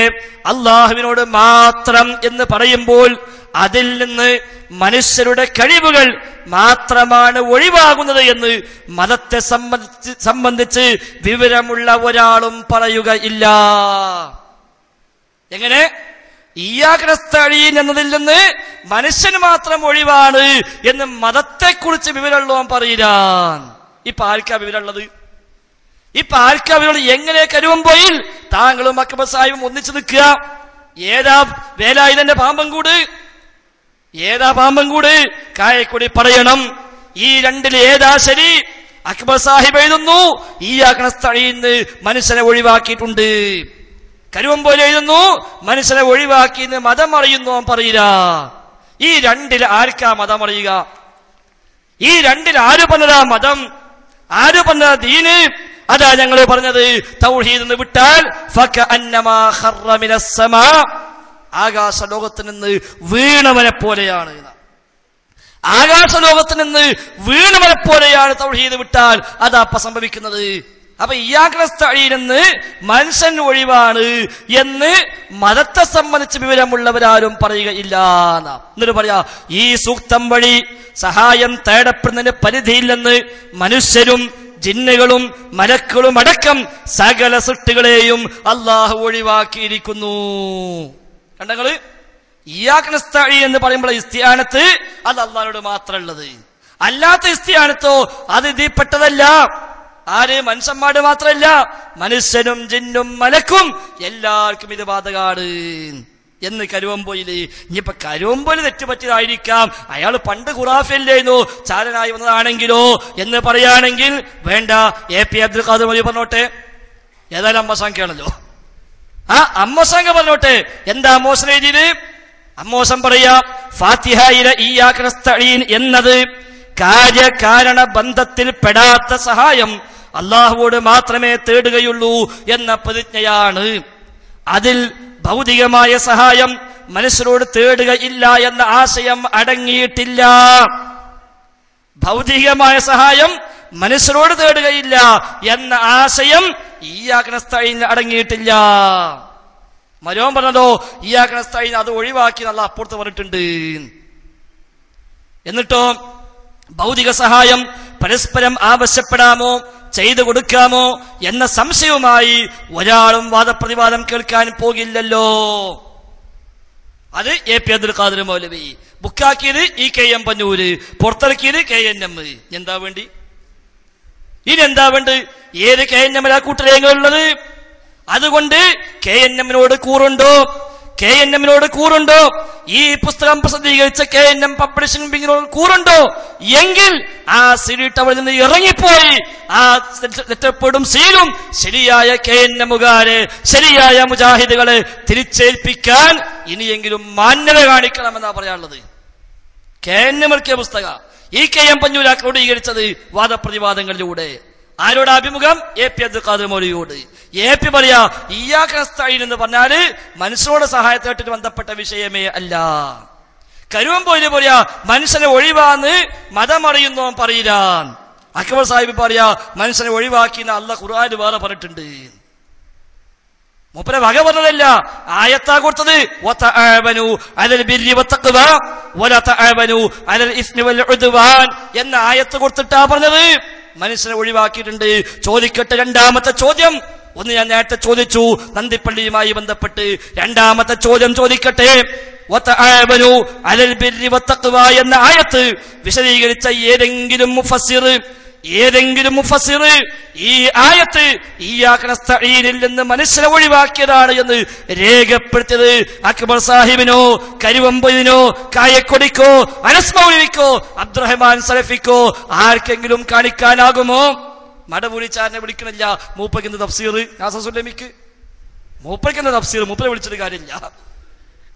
അള്ളാഹുവിനോട് മാത്രം എന്ന് പറയുമ്പോൾ അതിൽ നിന്ന് മനുഷ്യരുടെ കഴിവുകൾ മാത്രമാണ് ഒഴിവാകുന്നത് എന്ന് മതത്തെ സംബന്ധിച്ച് വിവരമുള്ള ഒരാളും പറയുകയില്ല. എങ്ങനെ? ഇയ്യാക നസ്തഈൻ എന്നതിൽ നിന്ന് മനുഷ്യന് മാത്രം ഒഴിവാണ് എന്ന് മതത്തെക്കുറിച്ച് വിവരമുള്ളവൻ പറയില്ല. ഇപ്പൊ ആർക്കാ വിവരമുള്ളത്? ഇപ്പൊ ആർക്കാ വിവരമുള്ളത്? എങ്ങനെ കരുവമ്പോയിൽ താങ്കളും അക്ബർ സാഹിബും ഒന്നിച്ചു നിൽക്കുക? ഏതാ വേലായുധന്റെ പാമ്പൻകൂട്? ഏതാ പാമ്പൻകൂട്? കായക്കൊടി പറയണം. ഈ രണ്ടിൽ ഏതാ ശരി? അക്ബർ സാഹിബ് എഴുതുന്നു ഇയ്യാക നസ്തഈൻ മനുഷ്യനെ ഒഴിവാക്കിയിട്ടുണ്ട്. കരുവമ്പോയിൽ എഴുതുന്നു മനുഷ്യനെ ഒഴിവാക്കി എന്ന് മതം അറിയുന്നു അവൻ പറയില്ല. ഈ രണ്ടിൽ ആർക്കാ മതം അറിയുക? ഈ രണ്ടിൽ ആര് പറഞ്ഞതാ മതം? ആര് പറഞ്ഞ ദീന്? അതാ ഞങ്ങൾ പറഞ്ഞത്. തൗഹീദ് എന്ന് വിട്ടാൽ ഫകഅന്നമാ ഖറ മിനസ് സമാ, ആകാശ ലോകത്ത് നിന്ന് വീണവനെ പോലെയാണ്. ആകാശ ലോകത്ത് നിന്ന് വീണവനെ പോലെയാണ് തൗഹീദ് വിട്ടാൽ. അതാ സംഭവിക്കുന്നത്. അപ്പൊ ഇയ്യാക നസ്തഈൻ എന്ന് മനുഷ്യൻ ഒഴിവാണ് എന്ന് മതത്തെ സംബന്ധിച്ച് വിവരമുള്ളവരാരും പറയുകയില്ല. എന്നിട്ട് പറയാ ഈ സൂക്തം വഴി സഹായം തേടപ്പെടുന്നതിന് പരിധിയില്ലെന്ന് മനുഷ്യരും ജിന്നുകളും മലക്കുകളും അടക്കം സകല സൃഷ്ടികളെയും അള്ളാഹു ഒഴിവാക്കിയിരിക്കുന്നു. കണ്ടങ്ങള് ഇയ്യാക നസ്തഈൻ എന്ന് പറയുമ്പോൾ ഇസ്തിആനത്ത് അത് അള്ളാഹുവിനോട് മാത്രമുള്ളത്. അല്ലാത്ത ഇസ്തിആനത്തോ അത് ഇതിൽപ്പെട്ടതല്ല. ആര്? മനുഷ്യന്മാര് മാത്രമല്ല, മനുഷ്യനും ജിന്നും മലക്കും എല്ലാവർക്കും ഇത് ബാധകാണ് എന്ന് കരുവമ്പോയില്. ഇനിയിപ്പൊ കരുവമ്പോയില് തെറ്റുപറ്റിയതായിരിക്കാം, അയാൾ പണ്ട് ഖുറാഫില്ലായിരുന്നു, ചാരനായി വന്നതാണെങ്കിലോ എന്ന് പറയുകയാണെങ്കിൽ വേണ്ട. AP അബ്ദുൽ ഖാദർ മൗലവി പറഞ്ഞോട്ടെ, ഏതായാലും അമ്മസാങ്കയാണല്ലോ, ആ അമ്മസാങ്ക പറഞ്ഞോട്ടെ. എന്താ അമ്മോസൻ എഴുതിയത്? അമ്മോസൻ പറയാ ഫാത്തിഹയിലെ ഇയ്യാക നസ്തഈൻ എന്നത് കാര്യകാരണ ബന്ധത്തിൽ പെടാത്ത സഹായം അള്ളാഹുവോട് മാത്രമേ തേടുകയുള്ളൂ എന്ന പ്രതിജ്ഞയാണ്. അതിൽ ഭൗതികമായ സഹായം മനുഷ്യരോട് തേടുകയില്ല എന്ന ആശയം അടങ്ങിയിട്ടില്ല. ഭൗതികമായ സഹായം മനുഷ്യരോട് തേടുകയില്ല എന്ന ആശയം ഇയ്യാക നസ്തഈൻ അടങ്ങിയിട്ടില്ല. മരോൻ പറഞ്ഞതോ ഇയ്യാക നസ്തഈൻ അത് ഒഴിവാക്കി നല്ല അപ്പുറത്ത് പറഞ്ഞിട്ടുണ്ട്. എന്നിട്ടോ ഭൗതിക സഹായം പരസ്പരം ആവശ്യപ്പെടാമോ ചെയ്തു കൊടുക്കാമോ എന്ന സംശയവുമായി ഒരാളും വാദപ്രതിവാദം കേൾക്കാൻ പോകില്ലല്ലോ. അത് AP അബ്ദുൽ ഖാദർ മൗലവി. ബുക്കാക്കിയത് EKM പന്നൂര്, പുറത്തിറക്കിയത് KNM. എന്താ വേണ്ടി? ഇനി എന്താ വേണ്ട? ഏത് KNM കൂട്ടരേങ്ങളുള്ളത്? അതുകൊണ്ട് KNM-നോട് കൂറുണ്ടോ? KNM-നോട് കൂറുണ്ടോ? ഈ പുസ്തകം പ്രസിദ്ധീകരിച്ച KNM പബ്ലിഷിംഗ് വിങ്ങിനോട് കൂറുണ്ടോ? എങ്കിൽ ആ സീറ്റ് അവിടെ നിന്ന് ഇറങ്ങിപ്പോയി ആ ലെറ്റർപ്പെടും സീലും ശരിയായ KNM-കാരെ, ശരിയായ മുജാഹിദുകളെ തിരിച്ചേൽപ്പിക്കാൻ ഇനിയെങ്കിലും മാന്യത കാണിക്കണമെന്നാ പറയാനുള്ളത്. KNM ഇറക്കിയ പുസ്തക EKM പന്നൂര് ക്രോഡീകരിച്ചത് വാദപ്രതിവാദങ്ങളിലൂടെ. ആരോട് അഭിമുഖം? AP അബ്ദുൽ ഖാദർ മൗലവിയോട്. AP പറയാ ഇയ്യാക നസ്തഈൻ എന്ന് പറഞ്ഞാല് മനുഷ്യരോട് സഹായത്തായിട്ട് ബന്ധപ്പെട്ട വിഷയമേ അല്ല. കരുവമ്പോയില് പറയാ മനുഷ്യനെ ഒഴിവാന്ന് മതമറിയുന്നോ പറയില്ല. അക്ബർ സാഹിബ് പറയാ മനുഷ്യനെ ഒഴിവാക്കിന്ന് അല്ലാഹ് ഖുർആനിൽ വേറെ പറഞ്ഞിട്ടുണ്ട്. മൂപ്പരെ വക പറഞ്ഞതല്ല, ആയത്താ കൊടുത്തത്. വതആവനു അലൽ ബിർരി വത്തഖ്വ വലാ തആവനു അലൽ ഇസ്മി വൽ ഉദ്വാൻ എന്ന ആയത്ത് കൊടുത്തിട്ടാ പറഞ്ഞത്. മനുഷ്യനെ ഒഴിവാക്കിയിട്ടുണ്ട്. ചോദിക്കട്ടെ, രണ്ടാമത്തെ ചോദ്യം. ഒന്ന് ഞാൻ നേരത്തെ ചോദിച്ചു നന്ദിപ്പള്ളിയുമായി ബന്ധപ്പെട്ട്. രണ്ടാമത്തെ ചോദ്യം ചോദിക്കട്ടെ. വതആവനു അലൽ ബിർരി വത്തഖ്വ എന്ന ആയത്ത് വിശദീകരിച്ച ഏതെങ്കിലും മുഫസ്സിർ ഈ ആയത്ത് ഇയ്യാക നസ്തഈനിൽ നിന്ന് മനുഷ്യനെ ഒഴിവാക്കിയതാണ് എന്ന് രേഖപ്പെടുത്തിയത് അക്ബർ സാഹിബിനോ കരുവമ്പൊയിനോ കായക്കൊടിക്കോ അനസ് മൗലവിക്കോ അബ്ദുറഹ്മാൻ സലഫിക്കോ ആർക്കെങ്കിലും കാണിക്കാനാകുമോ? മടപൂരിച്ചാരനെ വിളിക്കണില്ല. മൂപ്പയ്ക്കുന്ന തഫ്സീർ നാസസുല്ലമിക്ക്, മൂപ്പയ്ക്കുന്ന തഫ്സീർ മൂപ്പരെ വിളിച്ചിട്ട് കാര്യമില്ല.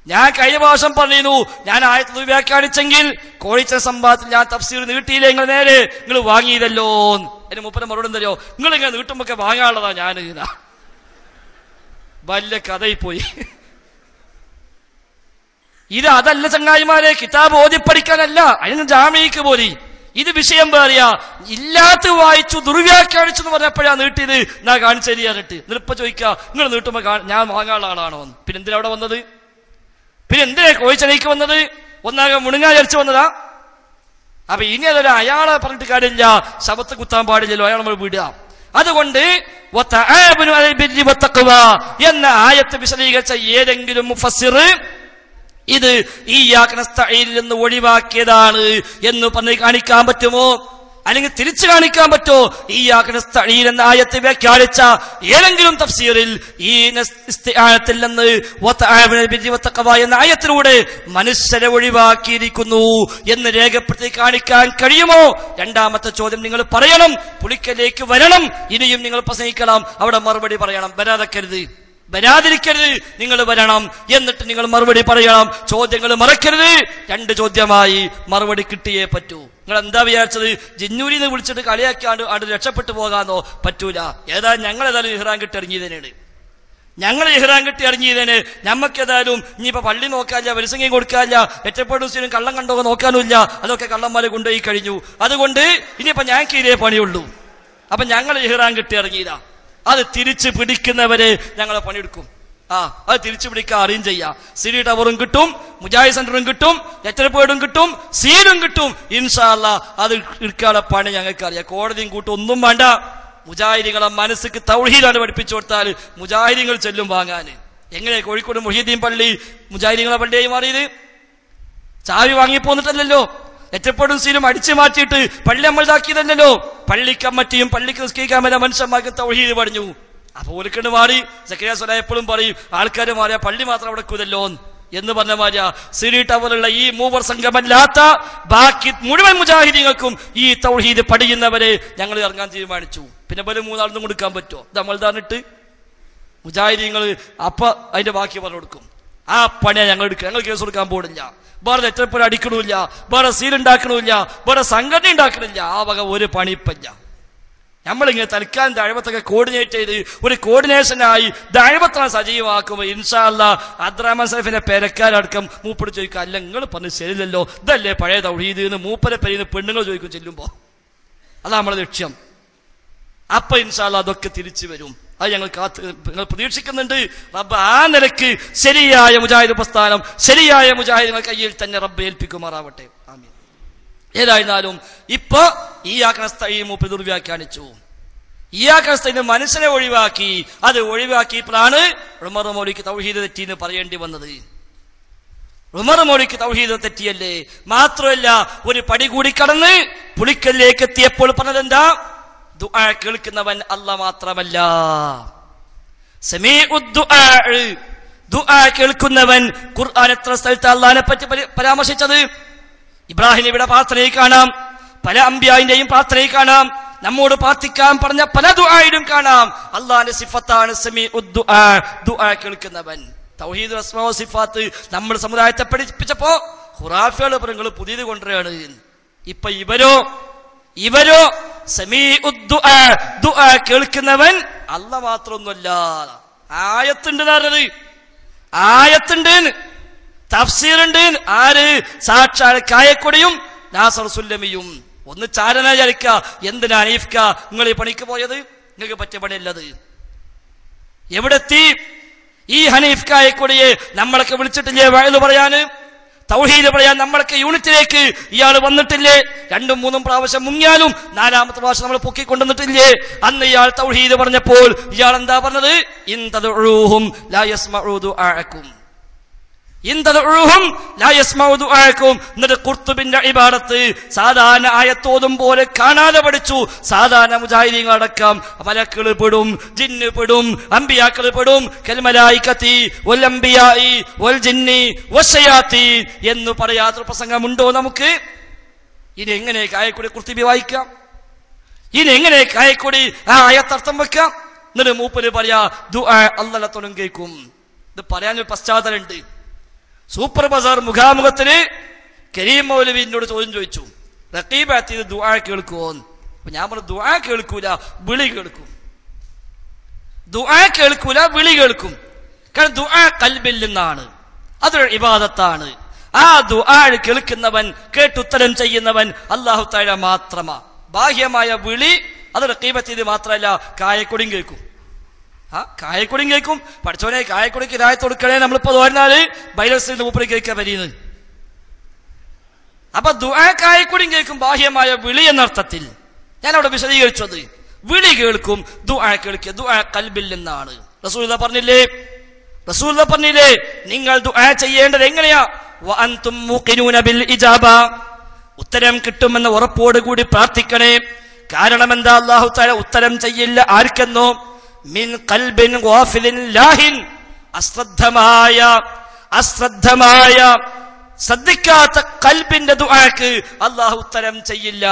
ഞാൻ കഴിഞ്ഞ പ്രാവശ്യം പറഞ്ഞിരുന്നു, ഞാൻ ആയത്ത് വ്യാഖ്യാനിച്ചെങ്കിൽ കോഴിച്ച സംഭവത്തിൽ ഞാൻ തഫ്സീർ നീട്ടിയില്ലേ, നിങ്ങൾ വാങ്ങിയതല്ലോ. അതിന് മൂപ്പരെ മറുപടി എന്തറിയോ? നിങ്ങൾ ഇങ്ങനെ നീട്ടുമ്പൊക്കെ വാങ്ങാനുള്ളതാ ഞാൻ. വല്ല കഥയിൽ പോയി. ഇത് അതല്ല ചങ്ങായിമാരെ, കിതാബ് ഓതിപ്പടിക്കാനല്ല, അതിന് ജാമ്യക്ക് പോരി. ഇത് വിഷയം പറയാ. ഇല്ലാത്ത വായിച്ചു ദുർവ്യാഖ്യാനിച്ചു എന്ന് പറഞ്ഞപ്പോഴാ നീട്ടിയത്. ഞാൻ കാണിച്ചു തരികയാണിട്ട് നിളിപ്പ ചോദിക്കുക, നിങ്ങൾ നീട്ടുമ്പോ ഞാൻ വാങ്ങാനുള്ള ആളാണോ? പിന്നെ എന്തിനാ അവിടെ വന്നത്? പിന്നെ എന്തിനാ കോഴിച്ചനയ്ക്ക് വന്നത്? ഒന്നാകെ മുണുങ്ങാ ചരിച്ചു വന്നതാ. അപ്പൊ ഇനി അതൊരു അയാളെ പറഞ്ഞിട്ട് കാര്യമില്ല, ശബത്ത് കുത്താൻ പാടില്ലല്ലോ, അയാൾ നമ്മൾ വിടുക. അതുകൊണ്ട് എന്ന ആയത്ത് വിശദീകരിച്ച ഏതെങ്കിലും മുഫസ്സിർ ഇത് ഇയ്യാക നസ്തഈനിൽ നിന്ന് ഒഴിവാക്കിയതാണ് എന്ന് പറഞ്ഞ് കാണിക്കാൻ പറ്റുമോ? അല്ലെങ്കിൽ തിരിച്ചു കാണിക്കാൻ പറ്റോ? ഇയ്യാക നസ്തഈൻ എന്ന ആയത്ത് വ്യാഖ്യാനിച്ച ഏതെങ്കിലും തഫ്സീറിൽ ഈ ഇസ്തിആനത്തിൽ നിന്ന് വതആവനു ബിർരി വത്തഖ്വ എന്ന ആയത്തിലൂടെ മനുഷ്യരെ ഒഴിവാക്കിയിരിക്കുന്നു എന്ന് രേഖപ്പെടുത്തി കാണിക്കാൻ കഴിയുമോ? രണ്ടാമത്തെ ചോദ്യം നിങ്ങൾ പറയണം, പുളിക്കലേക്ക് വരണം, ഇനിയും നിങ്ങൾ പ്രസംഗിക്കണം, അവിടെ മറുപടി പറയണം. വരാതിരിക്കരുത്, നിങ്ങൾ വരണം, എന്നിട്ട് നിങ്ങൾ മറുപടി പറയണം. ചോദ്യങ്ങൾ മറക്കരുത്. രണ്ട് ചോദ്യമായി മറുപടി കിട്ടിയേ പറ്റൂ. നിങ്ങൾ എന്താ വിചാരിച്ചത്? ജിന്നൂരിന്ന് വിളിച്ചിട്ട് കളിയാക്കാണ്ട് അത് രക്ഷപ്പെട്ടു പോകാന്നോ? പറ്റൂല. ഞങ്ങളേതായാലും ഇഹ്റാം കെട്ടി ഇറങ്ങിയതിനാണ്. ഞമ്മക്കേതായാലും ഇനിയിപ്പോ പള്ളി നോക്കാനില്ല, വരിസംഖ്യം കൊടുക്കാനില്ല, എറ്റപ്പാട് മുസ്ലിം കള്ളം കണ്ടോ നോക്കാനുമില്ല. അതൊക്കെ കള്ളന്മാരെ കൊണ്ടുപോയി കഴിഞ്ഞു. അതുകൊണ്ട് ഇനിയിപ്പോ ഞങ്ങൾക്ക് ഇതേ പണിയുള്ളൂ. അപ്പൊ ഞങ്ങൾ ഇഹ്റാം കെട്ടി ഇറങ്ങിയതാ. അത് തിരിച്ചു പിടിക്കുന്നവരെ ഞങ്ങളെ പണിയെടുക്കും. അത് തിരിച്ചു പിടിക്കാൻ അറിയും ചെയ്യാം. സിരി ടവറും കിട്ടും, മുജാഹിദ് സെന്ററും കിട്ടും, എത്രപ്പേടും കിട്ടും, സീലും കിട്ടും. ഇൻഷാ അല്ലാഹ് അത് എടുക്കാനുള്ള പണി ഞങ്ങൾക്ക് അറിയാം. കോടതിയും കൂട്ടും ഒന്നും വേണ്ട. മുജാഹിദുകളെ മനസ്സിക്ക് തൗഹീദാണ് പഠിപ്പിച്ചു കൊടുത്താൽ മുജാഹിദുകൾ ചെല്ലും വാങ്ങാന്. എങ്ങനെ കോഴിക്കോട് മുഹീദ്ദീൻ പള്ളി മുജാഹിദുകളെ പള്ളിയായി മാറിയത്? ചാവി വാങ്ങി പോന്നിട്ടല്ലോ. എത്രപ്പോഴും സീലും അടിച്ചു മാറ്റിയിട്ട് പള്ളി അമ്മതാക്കിയതല്ലോ. പള്ളി കമ്മിറ്റിയും പള്ളിക്ക് നിസ്കരിക്കാൻ പറ്റുന്ന മനുഷ്യന്മാർക്ക് തൗഹീദ് പറഞ്ഞു. അപ്പൊ ഓലിക്കണ്ട് മാറി. സക്കറിയ സ്വലാ എപ്പോഴും പറയും ആൾക്കാർ മാറിയ പള്ളി മാത്രം അവിടെ കൂതല്ലോ എന്ന് പറഞ്ഞ മാറിയ സിരി ടവറുള്ള ഈ മൂവർ സംഘമല്ലാത്ത ബാക്കി മുഴുവൻ മുജാഹിദീങ്ങൾക്കും ഈ തൗഹീദ് പഠിക്കുന്നവരെ ഞങ്ങൾ ഇറങ്ങാൻ തീരുമാനിച്ചു. പിന്നെ പല മൂന്നാളൊന്നും കൊടുക്കാൻ പറ്റുമോ? നമ്മൾതാന്നിട്ട് മുജാഹിദീങ്ങൾ അപ്പൊ അതിന്റെ ബാക്കി പറഞ്ഞു കൊടുക്കും. ആ പണിയാ ഞങ്ങൾ എടുക്കുക. ഞങ്ങൾ കേസ് കൊടുക്കാൻ പോടില്ല. വേറെ എത്രപ്പോഴും അടിക്കണില്ല, വേറെ സീലുണ്ടാക്കണില്ല, വേറെ സംഘടന ഉണ്ടാക്കണില്ല. ആ വക ഒരു പണിയിപ്പല്ല. നമ്മളിങ്ങനെ തൽക്കാലം ദഅവത്തൊക്കെ കോർഡിനേറ്റ് ചെയ്ത് ഒരു കോർഡിനേഷനായി ദഅവത്തിനെ സജീവമാക്കുമ്പോൾ ഇൻഷാ അല്ലാഹ് അബ്ദുറഹ്മാൻ സൈഫിന്റെ പേരക്കാരടക്കം മൂപ്പര് ചോദിക്കുക, അല്ല നിങ്ങൾ പറഞ്ഞ് ശരിയല്ലല്ലോ, ഇതല്ലേ പഴയ തൗഹീദ് എന്ന് മൂപ്പരെ പെരിന്ന് പെണ്ണുങ്ങൾ ചോദിക്കും ചെല്ലുമ്പോ. അതാ നമ്മളെ ലക്ഷ്യം. അപ്പൊ ഇൻഷാ അല്ലാഹ് അതൊക്കെ തിരിച്ചു വരും. അത് ഞങ്ങൾ പ്രതീക്ഷിക്കുന്നുണ്ട്. റബ്ബ് ആ നിലക്ക് ശരിയായ മുജാഹിദ് പ്രസ്ഥാനം, ശരിയായ മുജാഹിദിന്റെ കയ്യിൽ തന്നെ റബ്ബ് ഏൽപ്പിക്കുമാറാവട്ടെ. ആമീൻ. ഏതായിരുന്നാലും ഇപ്പൊ ഈ മൂപ്പര് ദുർവ്യാഖ്യാനിച്ചു. ഈ മനുഷ്യനെ ഒഴിവാക്കി. അത് ഒഴിവാക്കിയപ്പോഴാണ് ഉമർ മൗലവിക്ക് തൗഹീദ് തെറ്റിന്ന് പറയേണ്ടി വന്നത്. ഉമർ മൗലവിക്ക് തൗഹീദ് തെറ്റിയല്ലേ. മാത്രമല്ല ഒരു പടി കൂടി കടന്ന് പുളിക്കലിലേക്ക് എത്തിയപ്പോൾ പറഞ്ഞതെന്താ? ദുആ കേൾക്കുന്നവൻ അല്ലാഹ് മാത്രമല്ല, സമീഉദ് ദുആ, ദുആ കേൾക്കുന്നവൻ. ഖുർആൻ എത്ര സ്ഥലത്ത് അല്ലാഹനെ പറ്റി പരാമർശിച്ചത്? ഇബ്രാഹിം നബിയുടെ പ്രാർത്ഥനയിൽ കാണാം, പല അമ്പിയായിന്റെയും പ്രാർത്ഥനയിൽ കാണാം, നമ്മോട് പ്രാർത്ഥിക്കാൻ പറഞ്ഞ പല ദുആയിലും കാണാം. അല്ലാഹുവിന്റെ സിഫത്താണ് സമീഉദ് ദുആ, ദുആ കേൾക്കുന്നവൻ. തൗഹീദുൽ അസ്മാ വ സിഫാത്ത് നമ്മൾ സമുദായത്തെ പഠിപ്പിച്ചപ്പോ ഖുറാഫികൾ നിങ്ങൾ പുതിയത് കൊണ്ടുവരികയാണ്. ഇപ്പൊ ഇവരോ സമീഉദ് ദുആ, ദുആ കേൾക്കുന്നവൻ അല്ലാഹ് മാത്രമൊന്നുമല്ല. ആയത്തുണ്ട്, ആയത്തുണ്ട്, തഫ്സീറുണ്ട്. ആര്? സാക്ഷാൽ കായക്കൊടിയും നാസർ സുല്ലമിയും. ഒന്ന് ചാരന ചരിക്ക. എന്തിനാ ഹനീഫ്ക നിങ്ങൾ ഈ പണിക്ക് പോയത്? നിങ്ങൾക്ക് പറ്റിയ പണിയല്ലത്. എവിടെത്തി ഈ ഹനീഫ് കായക്കൊടിയെ? നമ്മളൊക്കെ വിളിച്ചിട്ടില്ലേ വഅദ് പറയാന്, തൗഹീദ് പറയാൻ? നമ്മളൊക്കെ യൂണിറ്റിലേക്ക് ഇയാൾ വന്നിട്ടില്ലേ? 2ഉം 3ഉം പ്രാവശ്യം മുങ്ങിയാലും 4ാമത്തെ പ്രാവശ്യം നമ്മൾ പൊക്കിക്കൊണ്ടുവന്നിട്ടില്ലേ? അന്ന് ഇയാൾ തൗഹീദ് പറഞ്ഞപ്പോൾ ഇയാൾ എന്താ പറഞ്ഞത്? ഇൻ തദ്ഉഹും ലാ യസ്മഉ ദുആഅക്കും, എന്നിട്ട് ഖുർത്തുബിന്റെ ഇബാറത്ത് സാധാരണ ആയത്തോതും പോലെ കാണാതെ പഠിച്ചു. സാധാരണ മുജാഹിദീങ്ങൾ അടക്കം മലക്കുകൾ പെടും, ജിന്ന് പെടും, അമ്പിയാക്കൾ പെടും, കൽമലായികത്തി വൽ അംബിയായി വൽ ജിന്നി വശയാത്തീൻ എന്ന് പറയാത്ത പ്രസംഗമുണ്ടോ നമുക്ക്? ഇനി എങ്ങനെ കായക്കൊടി ഖുർത്തുബി വായിക്കാം? ഇനി എങ്ങനെ കായക്കൊടി ആ ആയത്തർത്ഥം വെക്കാം? എന്നിട്ട് മൂപ്പര് പറയാ ദുആ അല്ലാഹ് കേൾക്കും. ഇത് പറയാനൊരു പശ്ചാത്തലമുണ്ട്. സൂപ്പർ ബസാർ മുഖാമുഖത്തിന് കരീം മൗലവിനോട് ചോദ്യം ചോദിച്ചു, റഖീബാത്തി ദുആ കേൾക്കുമോ? അപ്പൊ ഞാൻ പറഞ്ഞു ദുആ കേൾക്കൂല, വിളി കേൾക്കും. ദുആ കേൾക്കൂല, വിളി കേൾക്കും. കാരണം ദുആ ഖൽബിൽ നിന്നാണ്, അതൊരു ഇബാദത്താണ്. ആ ദുആ കേൾക്കുന്നവൻ, കേട്ടുത്തരം ചെയ്യുന്നവൻ അല്ലാഹു തആല മാത്രമാ. ബാഹ്യമായ വിളി അത് റഖീബത്തി മാത്രമല്ല, കായക്കൊടിയും കേൾക്കും. കായക്കൊടിയും കേൾക്കും. പഠിച്ചവനെ കായക്കൊടിക്ക് രായത്ത് കൊടുക്കണേ നമ്മളിപ്പോ തോന്നാല് ബൈലസിന്റെ മൂപ്പര് കേൾക്കാൻ വരുന്നത്. അപ്പൊ ദുആ കായക്കൊടിയും കേൾക്കും, ബാഹ്യമായ വിളി എന്നർത്ഥത്തിൽ. ഞാൻ അവിടെ വിശദീകരിച്ചത് വിളി കേൾക്കും, ദുആ കേൾക്കുക. ദുആ ഖൽബിൽ നിന്നാണ്. റസൂലുള്ളാഹി പറഞ്ഞില്ലേ നിങ്ങൾ ദുആ ചെയ്യേണ്ടത് എങ്ങനെയാ? വഅൻതും മുഖിനൂന ബിൽ ഇജാബ, ഉത്തരം കിട്ടുമെന്ന ഉറപ്പോടുകൂടി പ്രാർത്ഥിക്കണേ. കാരണം എന്താ? അല്ലാഹു തആല ഉത്തരം ചെയ്യില്ല ആർക്കെന്നോ? മിൻ ഖൽബിൻ ഗാഫിലിൻ ലാഹിൻ, അശ്രദ്ധമായ ശ്രദ്ധിക്കാത്ത ഖൽബിന്റെ ദുആക്ക് അല്ലാഹു ഉത്തരം ചെയ്യില്ല.